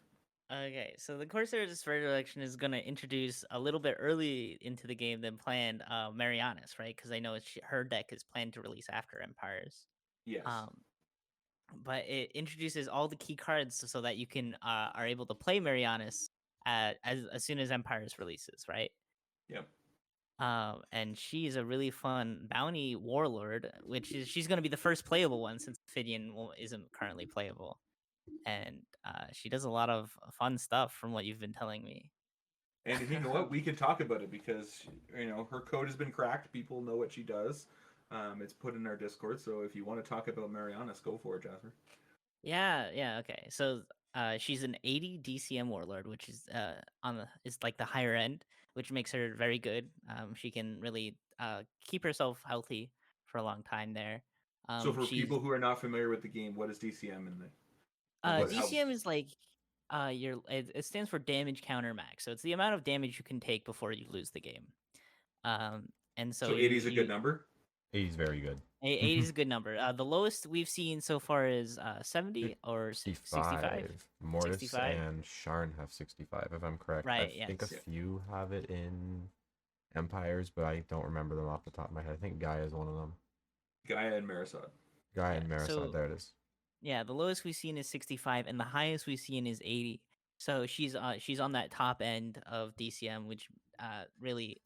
Okay, so the Corsair Despair collection is going to introduce a little bit early into the game than planned Marianas, right? Because I know her deck is planned to release after Empires. Yes. But it introduces all the key cards so that you can are able to play Marianas as soon as Empires releases, right? Yep. And she's a really fun bounty warlord, she's going to be the first playable one since Ophidian isn't currently playable. And she does a lot of fun stuff from what you've been telling me. And you know what? We can talk about it because, her code has been cracked. People know what she does. It's put in our Discord. So if you want to talk about Marianas, go for it, Jasper. Yeah. Okay. So she's an 80 DCM warlord, which is is like the higher end, which makes her very good. She can really keep herself healthy for a long time there. So for people who are not familiar with the game, what is DCM in the? DCM is like it stands for damage counter max. So it's the amount of damage you can take before you lose the game. And so 80 is a good number? 80 is very good. 80 is a good number. The lowest we've seen so far is 70 or 65. Mortis 65. and Sharn have 65, if I'm correct. Right, I think a few have it in Empires, but I don't remember them off the top of my head. I think Gaia is one of them. Gaia and Marisod. There it is. Yeah, the lowest we've seen is 65, and the highest we've seen is 80. So she's on that top end of DCM, which really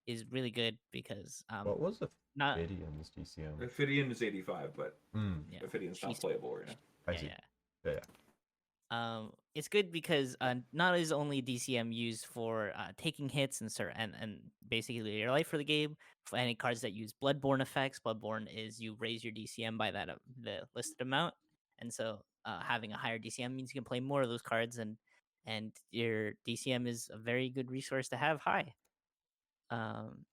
is really good because What was the not Ophidian's DCM? Ophidian is 85, but yeah Ophidian's not she's playable right now. I yeah see. yeah. Yeah. It's good because not is only DCM used for taking hits and basically your life for the game. For any cards that use Bloodborne effects, Bloodborne is you raise your DCM by that the listed amount, and so having a higher DCM means you can play more of those cards, and your DCM is a very good resource to have high. Um,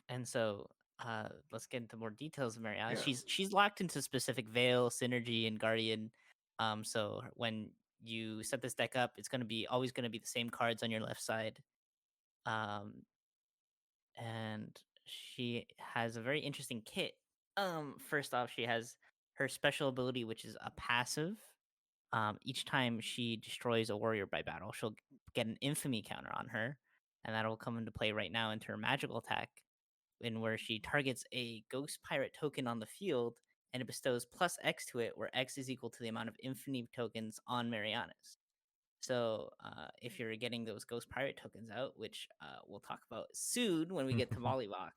and so let's get into more details of Mariana. Yeah. She's locked into specific Veil, Synergy, and Guardian. So when you set this deck up, it's gonna be always gonna be the same cards on your left side. Um, and she has a very interesting kit. First off, she has her special ability, which is a passive. Each time she destroys a warrior by battle, she'll get an infamy counter on her, and that'll come into play right now into her magical attack in where she targets a ghost pirate token on the field and it bestows plus X to it, where X is equal to the amount of infinity tokens on Marianas. So if you're getting those ghost pirate tokens out, which we'll talk about soon when we get to Mollywalk,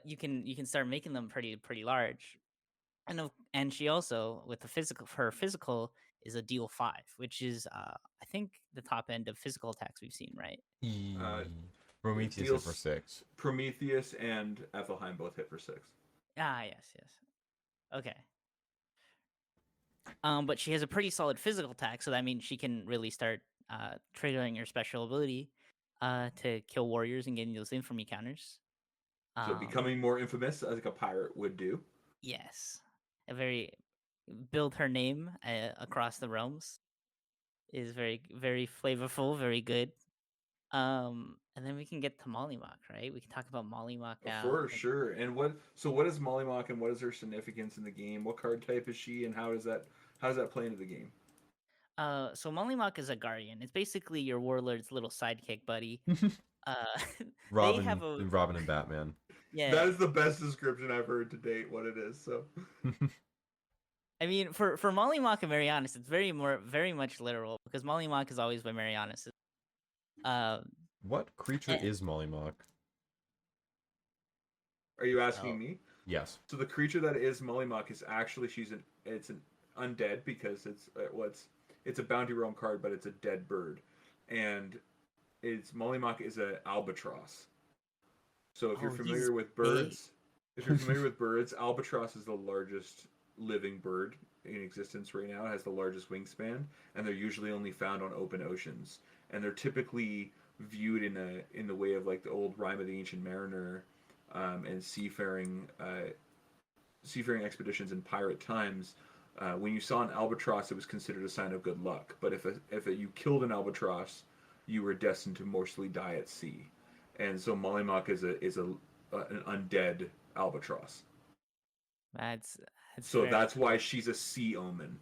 you can start making them pretty large. And she also with the physical her physical is a deal 5, which is I think the top end of physical attacks we've seen, right? Uh, Prometheus hit deals- for 6. Prometheus and Ethelheim both hit for 6. Yes. Okay. But she has a pretty solid physical attack, so that means she can really start triggering her special ability to kill warriors and getting those infamy counters. So becoming more infamous, as like a pirate would do. Yes, a very build her name across the realms is very flavorful, very good. And then we can get to Mollywalk, right? We can talk about Mollywalk now. For sure. And what is Mollywalk and what is her significance in the game? What card type is she and how does that play into the game? So Mollywalk is a guardian. It's basically your warlord's little sidekick buddy. Uh, they have a Robin and Batman. yeah. That is the best description I've heard to date. What it is. So. I mean, for Mollywalk and Marianas, it's very much literal because Mollywalk is always by Marianas. What creature is Mollywalk? Are you asking me? Yes. So the creature that is Mollywalk is actually it's an undead because it's a bounty realm card, but it's a dead bird, and Mollywalk is an albatross. So if you're familiar with birds, albatross is the largest living bird in existence right now. It has the largest wingspan, and they're usually only found on open oceans. And they're typically viewed in the way of like the old Rime of the Ancient Mariner, and seafaring expeditions in pirate times. When you saw an albatross, it was considered a sign of good luck. But if you killed an albatross, you were destined to mostly die at sea. And so Mollywalk is an undead albatross. That's That's why she's a sea omen.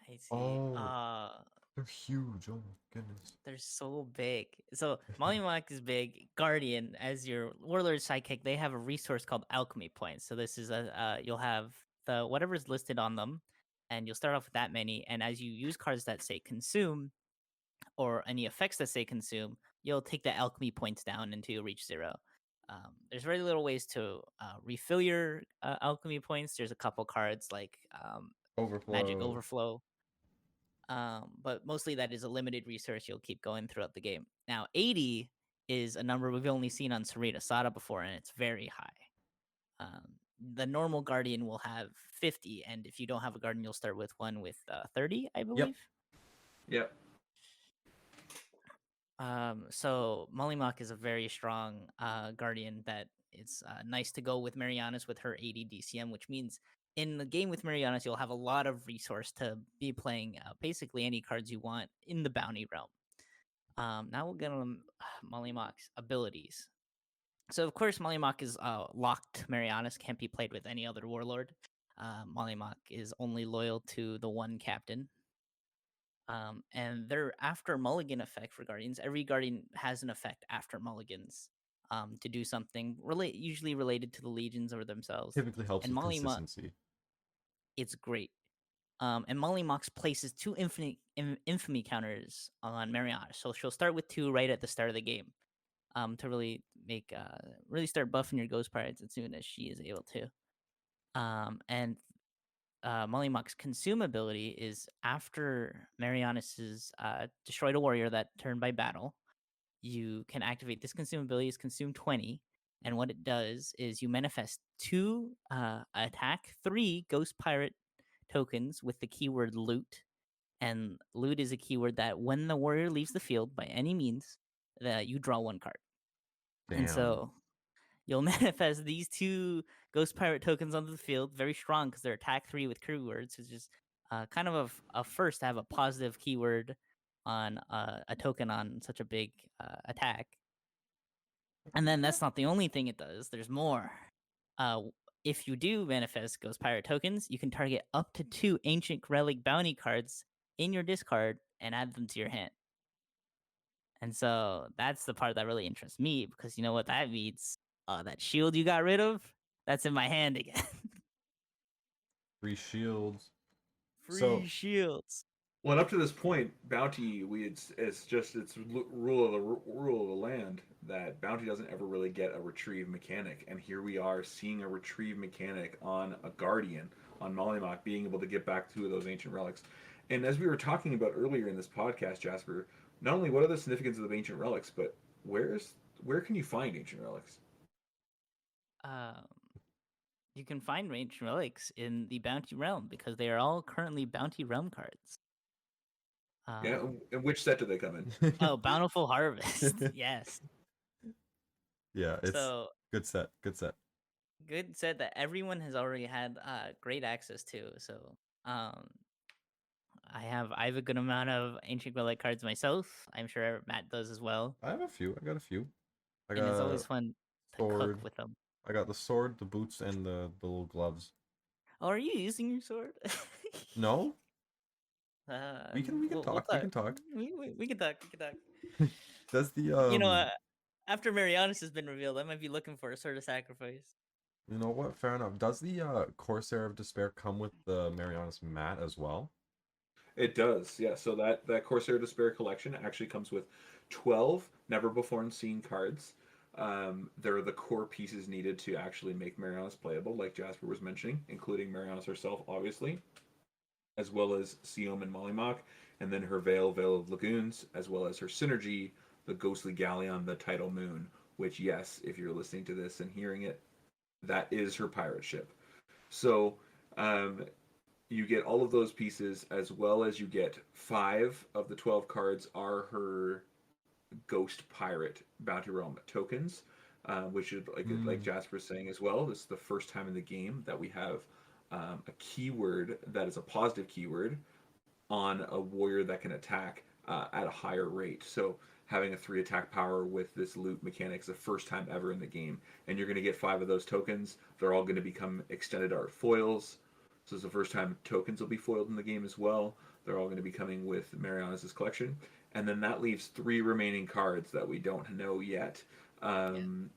I see. Oh. They're huge. Oh my goodness. They're so big. So Mollywalk is big. Guardian, as your warlord sidekick, they have a resource called alchemy points. So this is you'll have the whatever's listed on them, and you'll start off with that many. And as you use cards that say consume, or any effects that say consume, you'll take the alchemy points down until you reach 0. There's very little ways to refill your alchemy points. There's a couple cards like Magic Overflow. But mostly that is a limited resource you'll keep going throughout the game. Now, 80 is a number we've only seen on Sarita Sada before, and it's very high. The normal Guardian will have 50, and if you don't have a Guardian, you'll start with one with 30, I believe. Yep. So Mollywalk is a very strong Guardian that it's nice to go with Marianas with her 80 DCM, which means in the game with Marianas, you'll have a lot of resource to be playing basically any cards you want in the bounty realm. Now we'll get on Mollywalk's abilities. So, of course, Mollywalk is locked. Marianas can't be played with any other warlord. Mollywalk is only loyal to the one captain. And their after mulligan effect for Guardians, every Guardian has an effect after mulligans to do something usually related to the legions or themselves. Typically helps and with Mollywalk, consistency. it's great. And Molly Mox places two infamy counters on Mariana. So she'll start with two right at the start of the game. To really really start buffing your Ghost Pirates as soon as she is able to. And Molly Mock's consume ability is after Marianus's destroyed a warrior that turn by battle. You can activate this consume ability is consume 20. And what it does is you manifest two attack 3 Ghost Pirate tokens with the keyword loot. And loot is a keyword that when the warrior leaves the field by any means, that you draw one card. And Damn. so you'll manifest these two Ghost Pirate tokens onto the field, very strong because they're attack 3 with keywords, which is kind of a first to have a positive keyword on a token on such a big attack. And then that's not the only thing it does. There's more. If you do manifest Ghost Pirate tokens, you can target up to 2 Ancient Relic bounty cards in your discard and add them to your hand. And so that's the part that really interests me because you know what that means? That shield you got rid of, that's in my hand again. Free shields. Free shields. Well, and up to this point, bounty it's just rule of the land that bounty doesn't ever really get a retrieve mechanic, and here we are seeing a retrieve mechanic on a guardian on Mollymock being able to get back 2 of those ancient relics. And as we were talking about earlier in this podcast, Jasper, not only what are the significance of the ancient relics, but where can you find ancient relics? You can find ancient relics in the bounty realm because they are all currently bounty realm cards. Yeah, in which set do they come in? Oh, Bountiful Harvest. Yes. Yeah, it's so good set. Good set. good set that everyone has already had great access to. So I have a good amount of ancient relic cards myself. I'm sure Matt does as well. I have a few. I got a few. I And it's got always fun to sword. cook with them. I got the sword, the boots, and the little gloves. Oh, are you using your sword? No, we can we'll talk. We can talk. We can talk. We can talk. Does the You know, after Marianus has been revealed, I might be looking for a sort of sacrifice. You know what? Fair enough. Does the Corsair of Despair come with the Marianas mat as well? It does, yeah. So that Corsair Despair collection actually comes with 12 never before seen cards. They're the core pieces needed to actually make Marianas playable, like Jasper was mentioning, including Marianas herself, obviously, as well as Siom and Mollymock, and then her Veil of Lagoons, as well as her Synergy, the Ghostly Galleon, the Tidal Moon, which, yes, if you're listening to this and hearing it, that is her pirate ship. So, you get all of those pieces, as well as you get 5 of the 12 cards are her Ghost Pirate Bounty Realm tokens, which is like Jasper's saying as well. This is the first time in the game that we have a keyword that is a positive keyword on a warrior that can attack at a higher rate. So having a 3 attack power with this loot mechanic is the first time ever in the game, and you're going to get 5 of those tokens. They're all going to become extended art foils. So it's the first time tokens will be foiled in the game as well. They're all going to be coming with Marianas' collection. And then that leaves 3 remaining cards that we don't know yet. And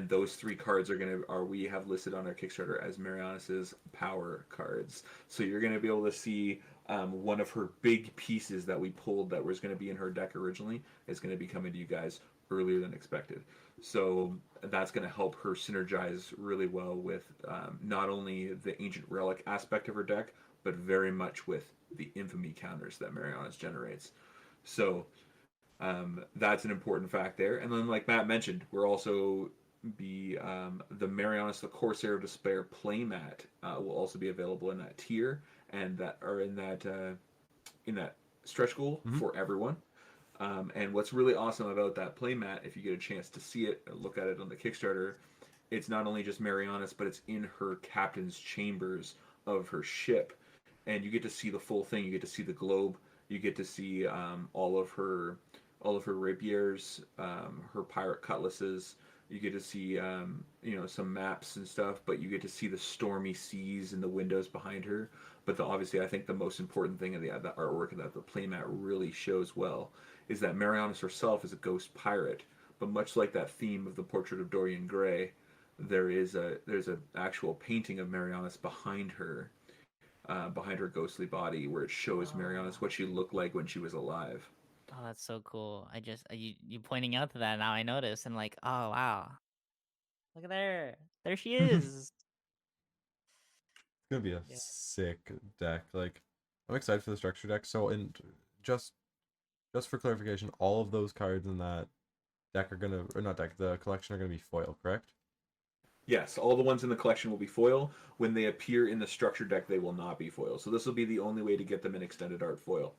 those 3 cards we have listed on our Kickstarter as Marianas' power cards. So you're going to be able to see one of her big pieces that we pulled that was going to be in her deck originally is going to be coming to you guys earlier than expected. So that's going to help her synergize really well with not only the ancient relic aspect of her deck, but very much with the infamy counters that Marianas generates. So that's an important fact there. And then, like Matt mentioned, we're also the Marianas, the Corsair of Despair playmat will also be available in that tier and that are in that stretch goal for everyone. And what's really awesome about that playmat, if you get a chance to see it, look at it on the Kickstarter, it's not only just Marianas, but it's in her captain's chambers of her ship, and you get to see the full thing. You get to see the globe. You get to see all of her rapiers, her pirate cutlasses. You get to see some maps and stuff, but you get to see the stormy seas and the windows behind her. But obviously, I think the most important thing of the artwork that the playmat really shows well is that Marianas herself is a ghost pirate. But much like that theme of the Portrait of Dorian Gray, there's an actual painting of Marianas behind her, behind her ghostly body, where it shows Marianas what she looked like when she was alive. Oh, that's so cool. I just you pointing out to that now I noticed and like, oh wow. Look at there. There she is. It's gonna be a Yeah. sick deck. Like, I'm excited for the structure deck. So, and just just for clarification, all of those cards in that deck are gonna, or not deck, the collection are gonna be foil, correct? Yes, all the ones in the collection will be foil. When they appear in the structure deck, they will not be foil. So this will be the only way to get them in extended art foil.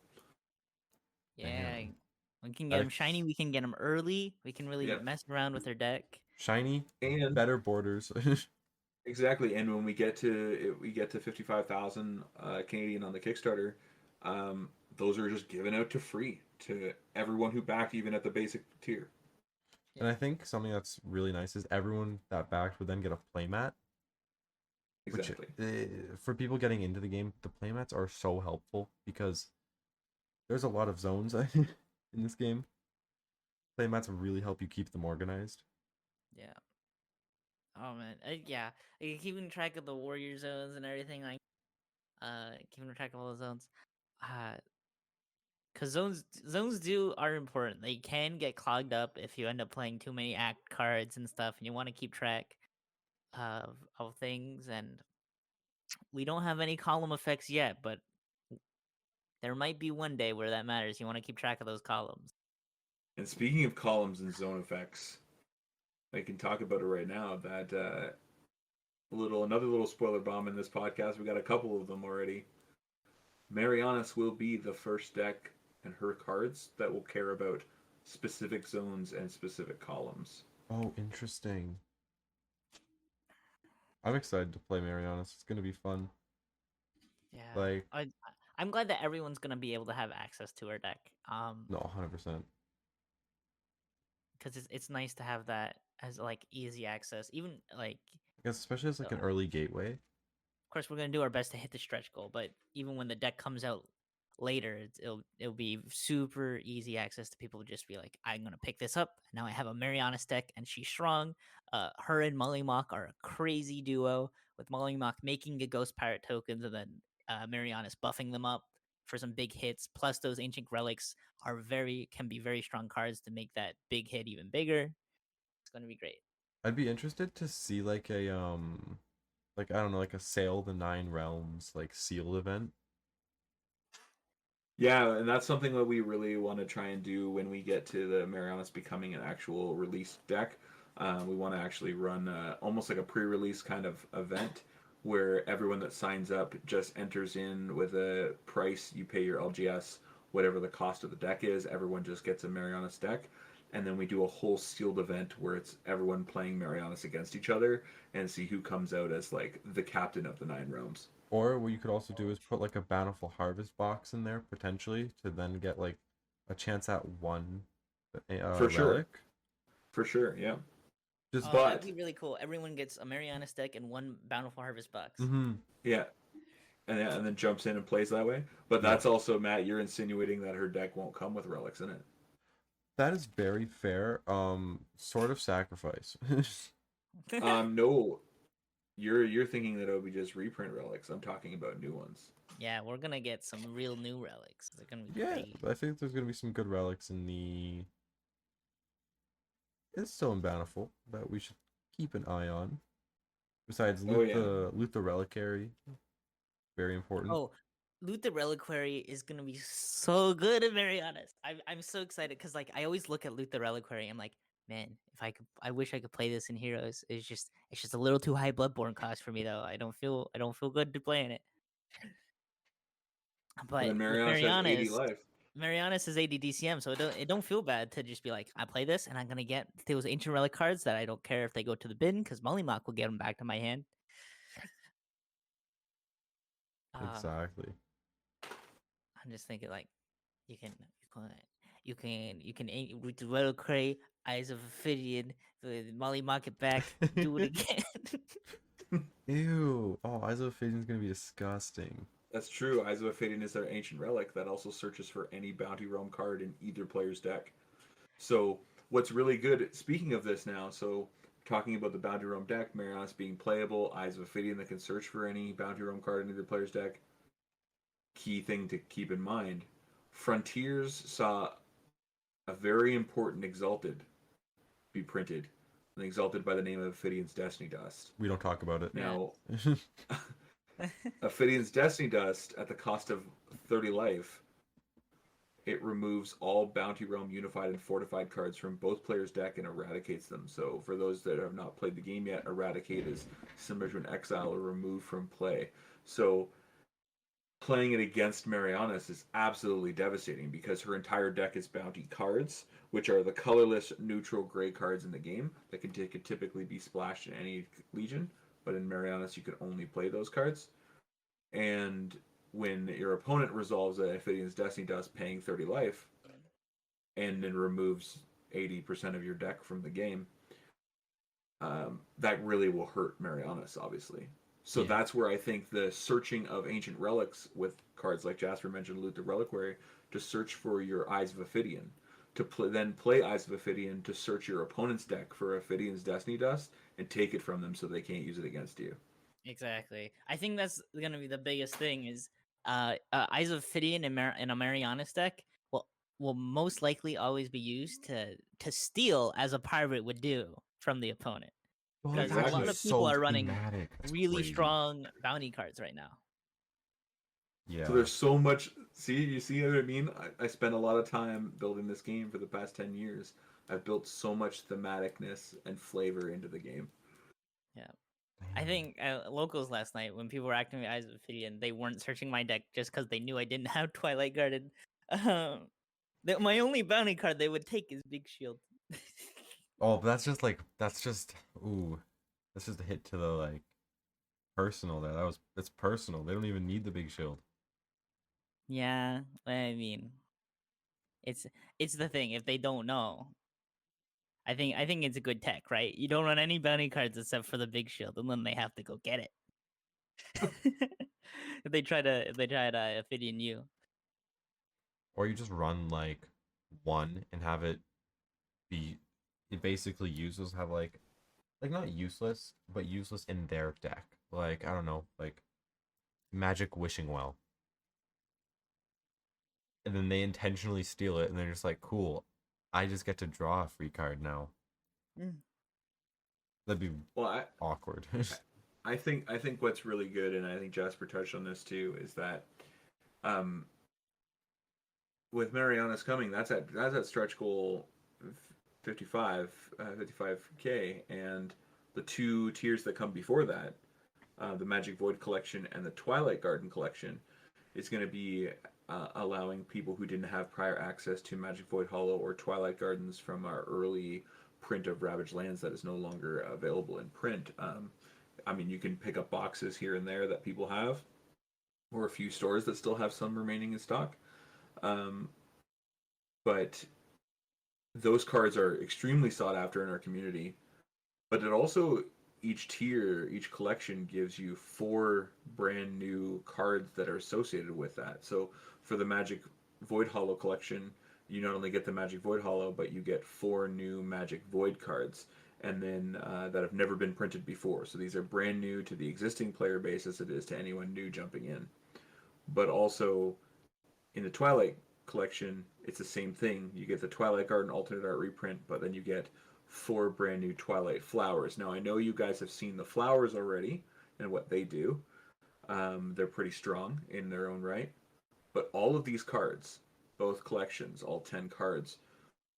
Yeah. Damn. We can get That them shiny, we can get them early. We can really Yeah, mess around with their deck. shiny, and better borders. exactly. And when we get to 55,000 Canadian on the Kickstarter, those are just given out to free to everyone who backed, even at the basic tier. And I think something that's really nice is everyone that backed would then get a playmat. Which, Exactly. for people getting into the game, the playmats are so helpful because there's a lot of zones in this game. Playmats really help you keep them organized. Yeah. Oh man. Yeah. Like, keeping track of the warrior zones and everything, like keeping track of all the zones. Because zones are important. They can get clogged up if you end up playing too many act cards and stuff, and you want to keep track of things. And we don't have any column effects yet, but there might be one day where that matters. You want to keep track of those columns. And speaking of columns and zone effects, I can talk about it right now. That another little spoiler bomb in this podcast. We got a couple of them already. Marianas will be the first deck and her cards that will care about specific zones and specific columns. Oh, interesting. I'm excited to play Marianas. It's gonna be fun. Yeah, Like, I'm glad that everyone's gonna be able to have access to her deck. no, 100%. Because it's nice to have that as like easy access. Even like, I guess especially as like an of early gateway. course, we're gonna do our best to hit the stretch goal. But even when the deck comes out later, it'll be super easy access to people to just be like, I'm gonna pick this up. Now I have a Marianas deck, and she's strong. Her and Mollymock are a crazy duo, with Mollymock making a Ghost Pirate tokens, and then Marianas buffing them up for some big hits. Plus, those ancient relics can be very strong cards to make that big hit even bigger. It's gonna be great. I'd be interested to see like a like, I don't know, like a Sail the Nine Realms like sealed event. Yeah, and that's something that we really want to try and do when we get to the Marianas becoming an actual release deck. We want to actually run almost like a pre-release kind of event where everyone that signs up just enters in with a price. You pay your LGS, whatever the cost of the deck is. Everyone just gets a Marianas deck, and then we do a whole sealed event where it's everyone playing Marianas against each other and see who comes out as like the captain of the Nine Realms. Or what you could also do is put like a Bountiful Harvest box in there potentially to then get like a chance at one For sure, relic. for sure, yeah. Just Oh, that'd But be really cool. Everyone gets a Marianas deck and one Bountiful Harvest box. mm-hmm. yeah, and then jumps in and plays that way. But Yeah. that's also, Matt, you're insinuating that her deck won't come with relics in it. That is very fair. Sword of Sacrifice. No, you're thinking that it would be just reprint relics. I'm talking about new ones. Yeah, we're gonna get some real new relics. They're gonna be Yeah, great. I think there's gonna be some good relics in the. It's still in Bountiful that we should keep an eye on. Besides, Oh, yeah. loot the reliquary. Very important. Oh, Loot the Reliquary is gonna be so good in Marianas. I'm so excited because like I always look at Loot the Reliquary. I'm like, man, if I wish I could play this in Heroes. It's just a little too high Bloodborne cost for me though. I don't feel good to playing it. And But then with Marianas has 80 life. Marianas is ADDCM, so it don't feel bad to just be like, I play this and I'm gonna get those ancient relic cards that I don't care if they go to the bin because Mollymock will get them back to my hand. Exactly. I'm just thinking like you can with the Reliquary, Eyes of Ophidian, Mollymock it back, do it again. Ew. Oh, Eyes of Ophidian is gonna be disgusting. That's true. Eyes of Ophidian is their ancient relic that also searches for any bounty realm card in either player's deck. So what's really good, speaking of this now, so talking about the bounty realm deck, Marianas being playable, Eyes of Ophidian that can search for any bounty realm card in either player's deck. key thing to keep in mind. Frontiers saw a very important Exalted be printed, and Exalted by the name of Ophidian's Destiny Dust. We don't talk about it. Now, Ophidian's Destiny Dust, at the cost of 30 life, it removes all Bounty Realm Unified and Fortified cards from both players' deck and eradicates them. So, for those that have not played the game yet, eradicate is similar to an exile or remove from play. So, playing it against Marianas is absolutely devastating because her entire deck is bounty cards, which are the colorless neutral gray cards in the game that can typically be splashed in any legion, but in Marianas you can only play those cards. And when your opponent resolves a Ophidian's Destiny Dust paying 30 life and then removes 80% of your deck from the game, that really will hurt Marianas, obviously. So that's where I think the searching of ancient relics with cards like Jasper mentioned, Loot the Reliquary, to search for your Eyes of Ophidian, to then play Eyes of Ophidian to search your opponent's deck for Ophidian's Destiny Dust and take it from them so they can't use it against you. Exactly. I think that's going to be the biggest thing is Eyes of Ophidian in a Marianas deck will most likely always be used to steal as a pirate would do from the opponent. Well, Because that's a lot actually of people so are running thematic. That's really crazy. strong bounty cards right now. Yeah. So there's so much. You see what I mean? I spent a lot of time building this game for the past 10 years. I've built so much thematicness and flavor into the game. Yeah. I think locals last night, when people were activating Eyes of Ophidian, they weren't searching my deck just because they knew I didn't have Twilight Guarded. My only bounty card they would take is Big Shield. Oh, but that's just ooh, that's just a hit to the like personal there. It's personal. They don't even need the big shield. Yeah, I mean, it's the thing. If they don't know, I think it's a good tech, right? You don't run any bounty cards except for the Big Shield, and then they have to go get it. if they try to Ophidian you. Or you just run like one and have it be it basically uses have like not useless, but useless in their deck. Like, I don't know, like Magic Wishing Well. And then they intentionally steal it and they're just like, cool, I just get to draw a free card now. That'd be awkward. I think what's really good, and I think Jasper touched on this too, is that with Marianas coming, that's at stretch goal 55K, and the two tiers that come before that, the Magic Void Collection and the Twilight Garden Collection, is going to be allowing people who didn't have prior access to Magic Void Hollow or Twilight Gardens from our early print of Ravaged Lands that is no longer available in print. I mean, you can pick up boxes here and there that people have, or a few stores that still have some remaining in stock. But those cards are extremely sought after in our community. But it also, each tier, each collection gives you 4 brand new cards that are associated with that. So for the Magic Void Hollow collection, you not only get the Magic Void Hollow, but you get 4 new Magic Void cards, and then that have never been printed before. So these are brand new to the existing player base as it is to anyone new jumping in. But also, in the Twilight collection, it's the same thing. You get the Twilight Garden alternate art reprint, but then you get 4 brand new Twilight flowers. Now, I know you guys have seen the flowers already and what they do. They're pretty strong in their own right. But all of these cards, both collections, all 10 cards,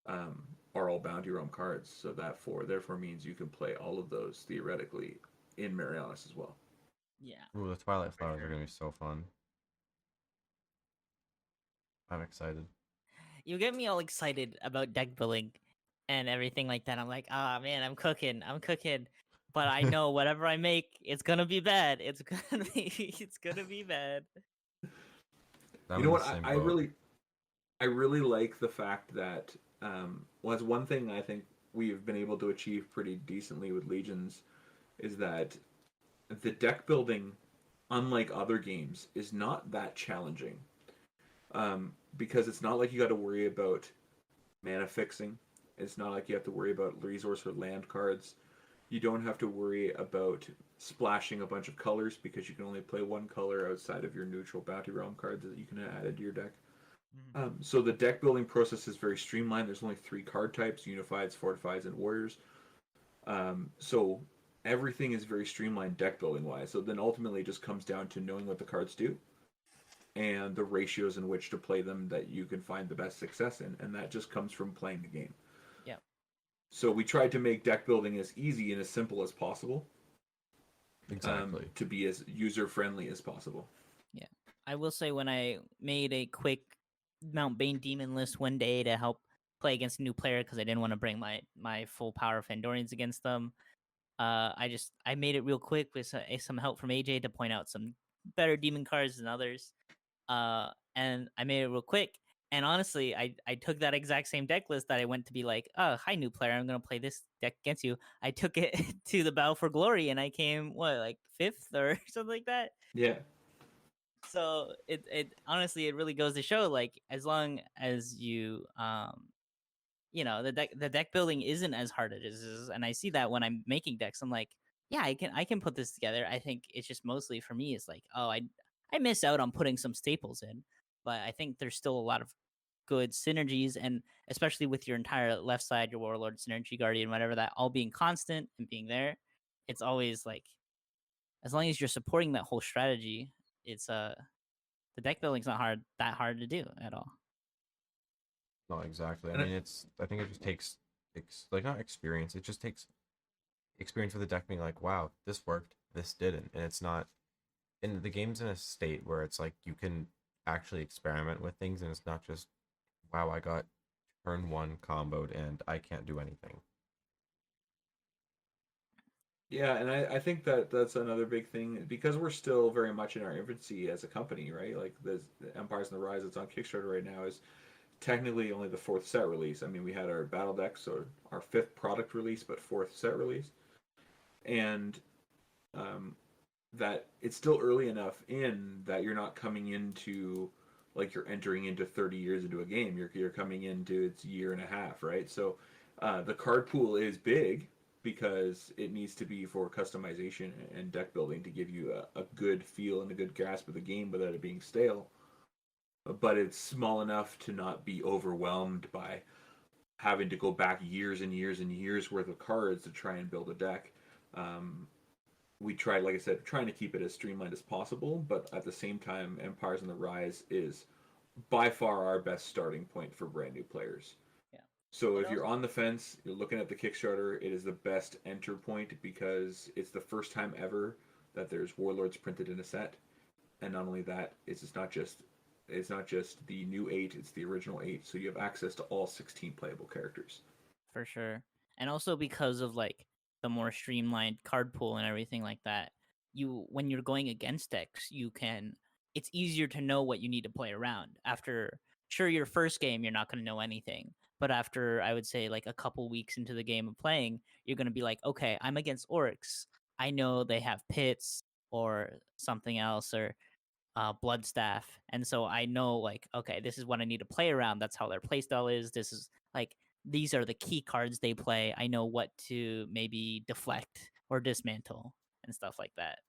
are all Bounty Realm cards. So that therefore means you can play all of those theoretically in Marianas as well. Yeah. Ooh, the Twilight Flowers are gonna be so fun. I'm excited. You get me all excited about deck building and everything like that. I'm like, man, I'm cooking. But I know whatever I make, it's gonna be bad. It's gonna be bad. You know what? I really like the fact that that's one thing I think we've been able to achieve pretty decently with Legions, is that the deck building, unlike other games, is not that challenging. Because it's not like you got to worry about mana fixing. It's not like you have to worry about resource or land cards. You don't have to worry about splashing a bunch of colors because you can only play one color outside of your neutral Bounty Realm cards that you can add into your deck. So the deck building process is very streamlined. There's only 3 card types: Unifieds, Fortifieds, and Warriors. So everything is very streamlined deck building wise. So then ultimately it just comes down to knowing what the cards do and the ratios in which to play them that you can find the best success in, and that just comes from playing the game. Yeah. So we tried to make deck building as easy and as simple as possible. Exactly. To be as user friendly as possible. Yeah. I will say when I made a quick Mount Bane Demon list one day to help play against a new player because I didn't want to bring my full power of Fandorians against them. I made it real quick with some help from AJ to point out some better demon cards than others. And I made it real quick. And honestly, I took that exact same deck list that I went to be like, oh, hi, new player, I'm gonna play this deck against you. I took it to the Battle for Glory, and I came like 5th or something like that. Yeah. So it honestly it really goes to show, like, as long as you the deck building isn't as hard as it is, and I see that when I'm making decks. I'm like, yeah, I can put this together. I think it's just mostly for me is like, oh, I miss out on putting some staples in, but I think there's still a lot of good synergies, and especially with your entire left side, your Warlord, Synergy Guardian, whatever, that all being constant and being there, it's always like, as long as you're supporting that whole strategy, it's the deck building's not that hard to do at all. No, exactly. I And mean, I think it just takes, like, not experience. It just takes experience with the deck being like, wow, this worked, this didn't, and it's not. And the game's in a state where it's like you can actually experiment with things, and it's not just, wow, I got turn 1 comboed and I can't do anything. Yeah, and I think that that's another big thing because we're still very much in our infancy as a company, right? Like the Empires in the Rise that's on Kickstarter right now is technically only the 4th set release. I mean, we had our battle decks, so our 5th product release, but 4th set release, and that it's still early enough in that you're not coming into, like, you're entering into 30 years into a game. You're coming into its year and a half, right? So the card pool is big because it needs to be for customization and deck building to give you a good feel and a good grasp of the game without it being stale. But it's small enough to not be overwhelmed by having to go back years and years and years worth of cards to try and build a deck. We tried, like I said, trying to keep it as streamlined as possible, but at the same time, Empires in the Rise is by far our best starting point for brand new players. Yeah. So It if you're also- on the fence, you're looking at the Kickstarter, it is the best enter point because it's the first time ever that there's Warlords printed in a set. And not only that, it's not just the new 8, it's the original 8, so you have access to all 16 playable characters. For sure. And also because of like the more streamlined card pool and everything like that, when you're going against decks, it's easier to know what you need to play around. After, sure, your first game you're not going to know anything, but after, I would say, like a couple weeks into the game of playing, you're going to be like, okay, I'm against orcs. I know they have pits or something else, or Bloodstaff, and so I know, like, okay, this is what I need to play around. That's how their playstyle is. This is like, these are the key cards they play. I know what to maybe deflect or dismantle and stuff like that.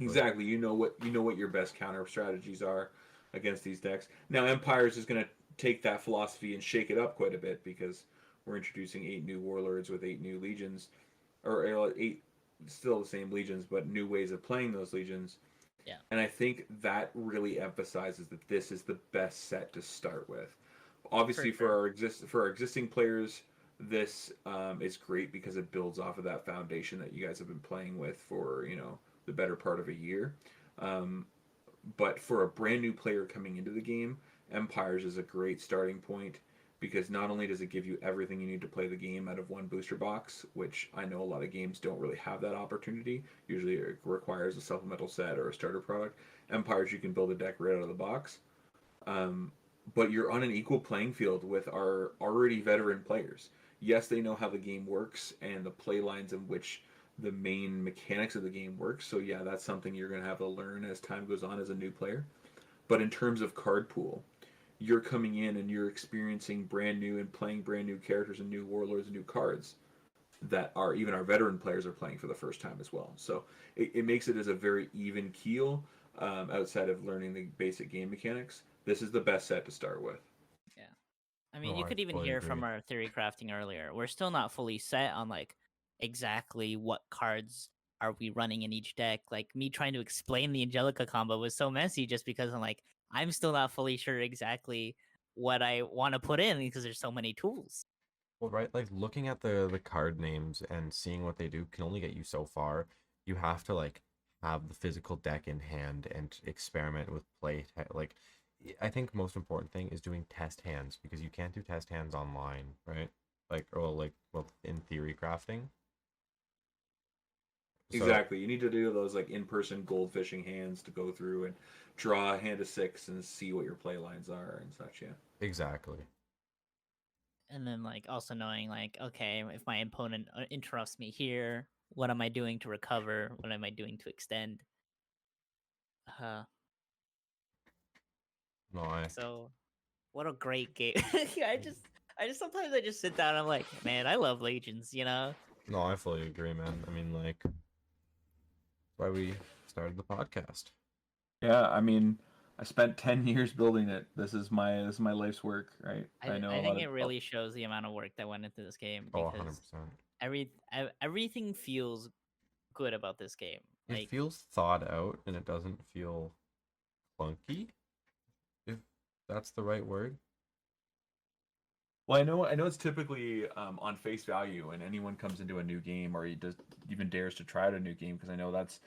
Exactly. You know what your best counter strategies are against these decks. Now Empires is going to take that philosophy and shake it up quite a bit because we're introducing 8 new warlords with 8 new legions, or 8 still the same legions but new ways of playing those legions. Yeah. And I think that really emphasizes that this is the best set to start with. Obviously, For sure. for our existing players, this is great because it builds off of that foundation that you guys have been playing with for the better part of a year. Um, but for a brand new player coming into the game, Empires is a great starting point because not only does it give you everything you need to play the game out of one booster box, which I know a lot of games don't really have that opportunity. Usually it requires a supplemental set or a starter product. Empires, you can build a deck right out of the box. But you're on an equal playing field with our already veteran players. Yes, they know how the game works and the play lines in which the main mechanics of the game works. So yeah, that's something you're going to have to learn as time goes on as a new player. But in terms of card pool, you're coming in and you're experiencing brand new and playing brand new characters and new warlords and new cards. that even our veteran players are playing for the first time as well. So it makes it as a very even keel outside of learning the basic game mechanics. This is the best set to start with. Yeah. I mean, No, you I could even fully hear agree. from our theory crafting earlier. We're still not fully set on like exactly what cards are we running in each deck. Like me trying to explain the Angelica combo was so messy just because I'm still not fully sure exactly what I want to put in because there's so many tools. Well, right, like looking at the card names and seeing what they do can only get you so far. You have to like have the physical deck in hand and experiment with like I think most important thing is doing test hands because you can't do test hands online, right? Like or like well in theory crafting. So Exactly. You need to do those like in-person goldfishing hands to go through and draw a hand of 6 and see what your play lines are and such. Yeah. exactly. And then like also knowing like, okay, if my opponent interrupts me here, what am I doing to recover? What am I doing to extend? Uh, No, so what a great game. I just sometimes I just sit down and I'm like, man, I love Legions, you know? I fully agree, man. I mean, like, that's why we started the podcast. Yeah, I mean, I spent 10 years building it. This is my life's work, right? I know I a lot think of it really shows the amount of work that went into this game Oh, because 100%. everything feels good about this game. It Like feels thought out and it doesn't feel clunky, if that's the right word. Well, I know it's typically on face value, and anyone comes into a new game or he does even dares to try out a new game, because I know that's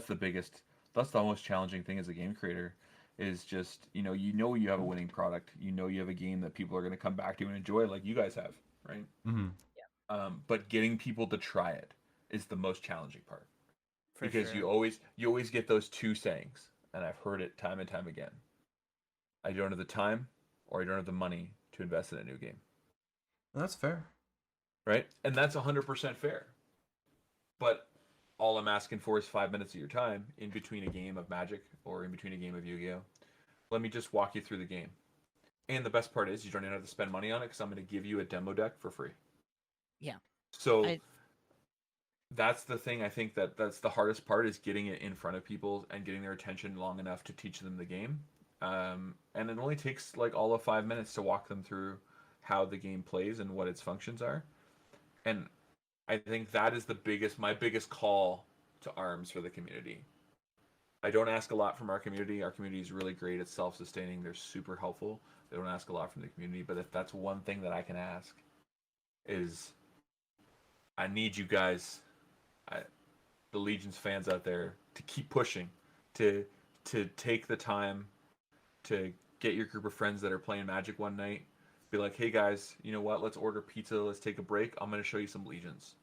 the biggest, that's the most challenging thing as a game creator, is just you know you have a winning product, you have a game that people are going to come back to and enjoy, like you guys have, right? Mm-hmm. But getting people to try it is the most challenging part, for because sure. you always get those two sayings, and I've heard it time and time again: I don't have the time, or I don't have the money to invest in a new game. That's fair. Right? And that's 100% fair. But all I'm asking for is 5 minutes of your time in between a game of Magic or in between a game of Yu-Gi-Oh. Let me just walk you through the game. And the best part is you don't even have to spend money on it, because I'm going to give you a demo deck for free. Yeah. So I that's the thing. I think that's the hardest part, is getting it in front of people and getting their attention long enough to teach them the game. And it only takes like all of 5 minutes to walk them through how the game plays and what its functions are. And I think that is my biggest call to arms for the community. I don't ask a lot from our community. Our community is really great. It's self-sustaining. They're super helpful. They don't ask a lot from the community, but if that's one thing that I can ask, is I need you guys, the Legion's fans out there, to keep pushing, to take the time to get your group of friends that are playing Magic one night, be like, hey guys, you know what? Let's order pizza. Let's take a break. I'm going to show you some Legions,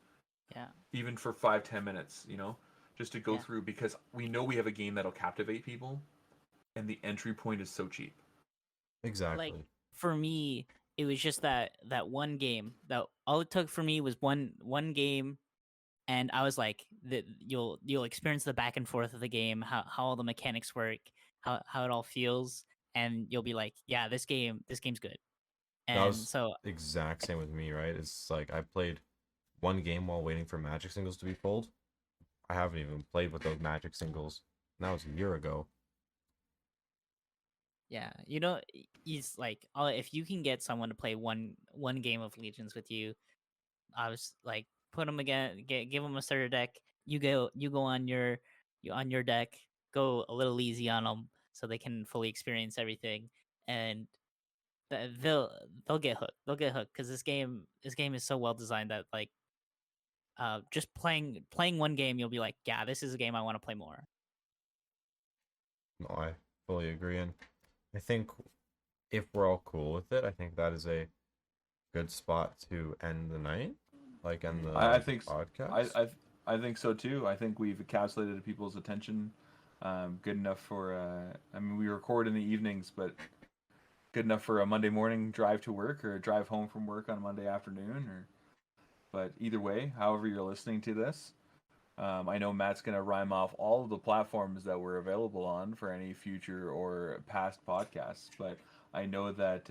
yeah. even for 5-10 minutes, just to go Yeah. through, because we know we have a game that'll captivate people, and the entry point is so cheap. Like Exactly. for me, it was just that one game. That all it took for me was one game, and I was like, that you'll experience the back and forth of the game, how all the mechanics work, how it all feels, and you'll be like, yeah, this game's good. That And was so the exact same with me, right? It's like I played one game while waiting for Magic singles to be pulled. I haven't even played with those Magic singles. And that was a year ago. yeah, he's like, if you can get someone to play one game of Legions with you, I was like, put them again, give them a starter deck. You go on your deck, go a little easy on them so they can fully experience everything, and they'll they'll get hooked. They'll get hooked because this game is so well designed that like just playing one game, you'll be like, yeah, this is a game I want to play more. No, I fully agree. And I think if we're all cool with it, I think that is a good spot to end the night, like end I the think I, podcast. I I think so too. I think we've encapsulated people's attention good enough for. I mean, we record in the evenings, but good enough for a Monday morning drive to work or a drive home from work on a Monday afternoon. Or but either way, however you're listening to this, I know Matt's gonna rhyme off all of the platforms that we're available on for any future or past podcasts. But I know that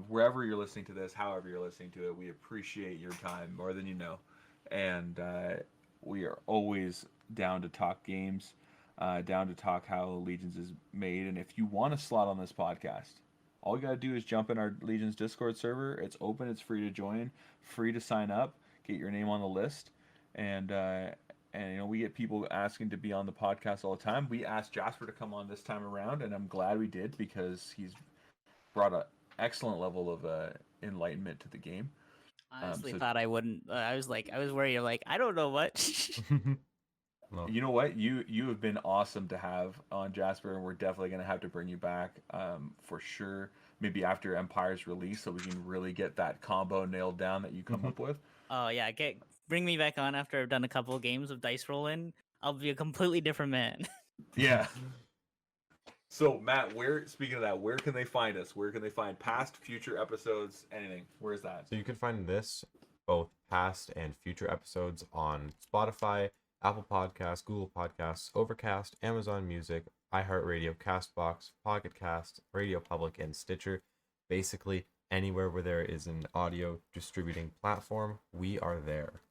Wherever you're listening to this, however you're listening to it, we appreciate your time more than you know, and we are always down to talk games, down to talk how Legions is made. And if you want to slot on this podcast, all you gotta do is jump in our Legions Discord server. It's open. It's free to join. Free to sign up. Get your name on the list. And we get people asking to be on the podcast all the time. We asked Jasper to come on this time around, and I'm glad we did because he's brought an excellent level of enlightenment to the game. I honestly thought I wouldn't. I was worried. Like, I don't know much. No. You know what? You have been awesome to have on, Jasper, and we're definitely going to have to bring you back for sure. Maybe after Empire's release, so we can really get that combo nailed down that you come up with. Oh yeah, bring me back on after I've done a couple of games of dice rolling. I'll be a completely different man. Yeah. So Matt, speaking of that, where can they find us? Where can they find past, future episodes, anything? Where is that? So you can find this, both past and future episodes, on Spotify, Apple Podcasts, Google Podcasts, Overcast, Amazon Music, iHeartRadio, Castbox, Pocket Cast, Radio Public, and Stitcher. Basically, anywhere where there is an audio distributing platform, we are there.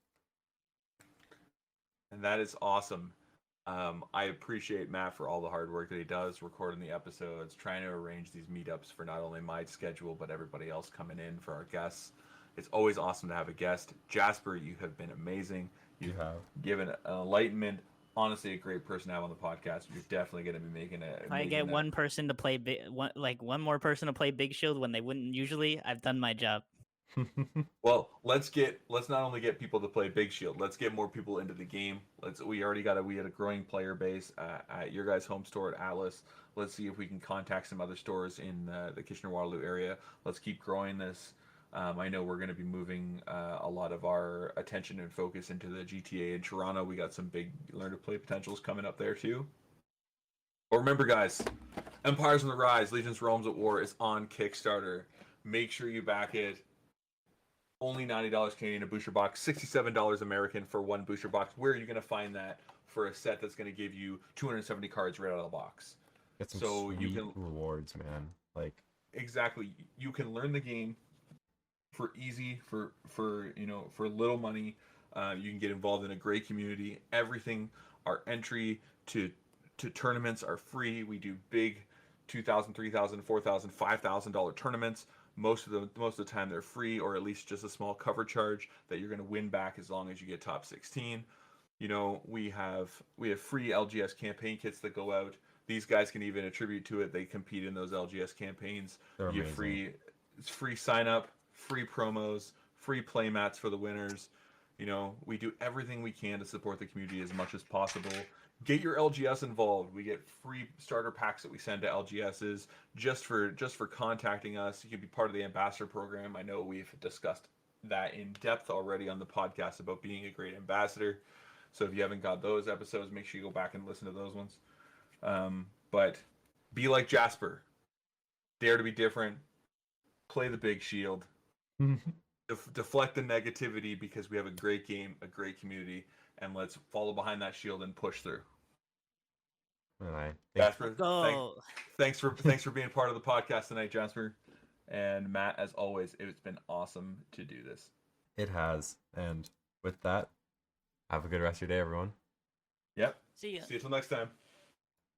And that is awesome. I appreciate Matt for all the hard work that he does recording the episodes, trying to arrange these meetups for not only my schedule, but everybody else coming in for our guests. It's always awesome to have a guest. Jasper, you have been amazing. You have given an enlightenment. Honestly, a great person to have on the podcast. You're definitely going to be making it. If I get one person to play one more person to play Big Shield when they wouldn't usually, I've done my job. Well, let's not only get people to play Big Shield, let's get more people into the game. We had a growing player base at your guys' home store at Atlas. Let's see if we can contact some other stores in the Kitchener-Waterloo area. Let's keep growing this. I know we're going to be moving a lot of our attention and focus into the GTA in Toronto. We got some big learn to play potentials coming up there too. But remember, guys, Empires on the Rise, Legions Realms at War is on Kickstarter. Make sure you back it. Only $90 Canadian a booster box, $67 American for one booster box. Where are you going to find that for a set that's going to give you 270 cards right out of the box? Get some sweet rewards, man. Like, exactly, you can learn the game for easy, for little money. You can get involved in a great community. Everything, our entry to tournaments are free. We do big $2,000, $3,000, $4,000, $5,000 tournaments. Most of the time they're free, or at least just a small cover charge that you're going to win back as long as you get top 16. We have free LGS campaign kits that go out. These guys can even attribute to it. They compete in those LGS campaigns. You get free sign up, free promos, free play mats for the winners. We do everything we can to support the community as much as possible. Get your LGS involved. We get free starter packs that we send to LGSs just for contacting us. You can be part of the ambassador program. I know we've discussed that in depth already on the podcast about being a great ambassador. So if you haven't got those episodes, make sure you go back and listen to those ones. But be like Jasper. Dare to be different. Play the Big Shield. Deflect the negativity because we have a great game, a great community, and let's follow behind that shield and push through. All right. Jasper, thanks for being part of the podcast tonight, Jasper. And Matt, as always, it's been awesome to do this. It has. And with that, have a good rest of your day, everyone. Yep. See ya. See you till next time.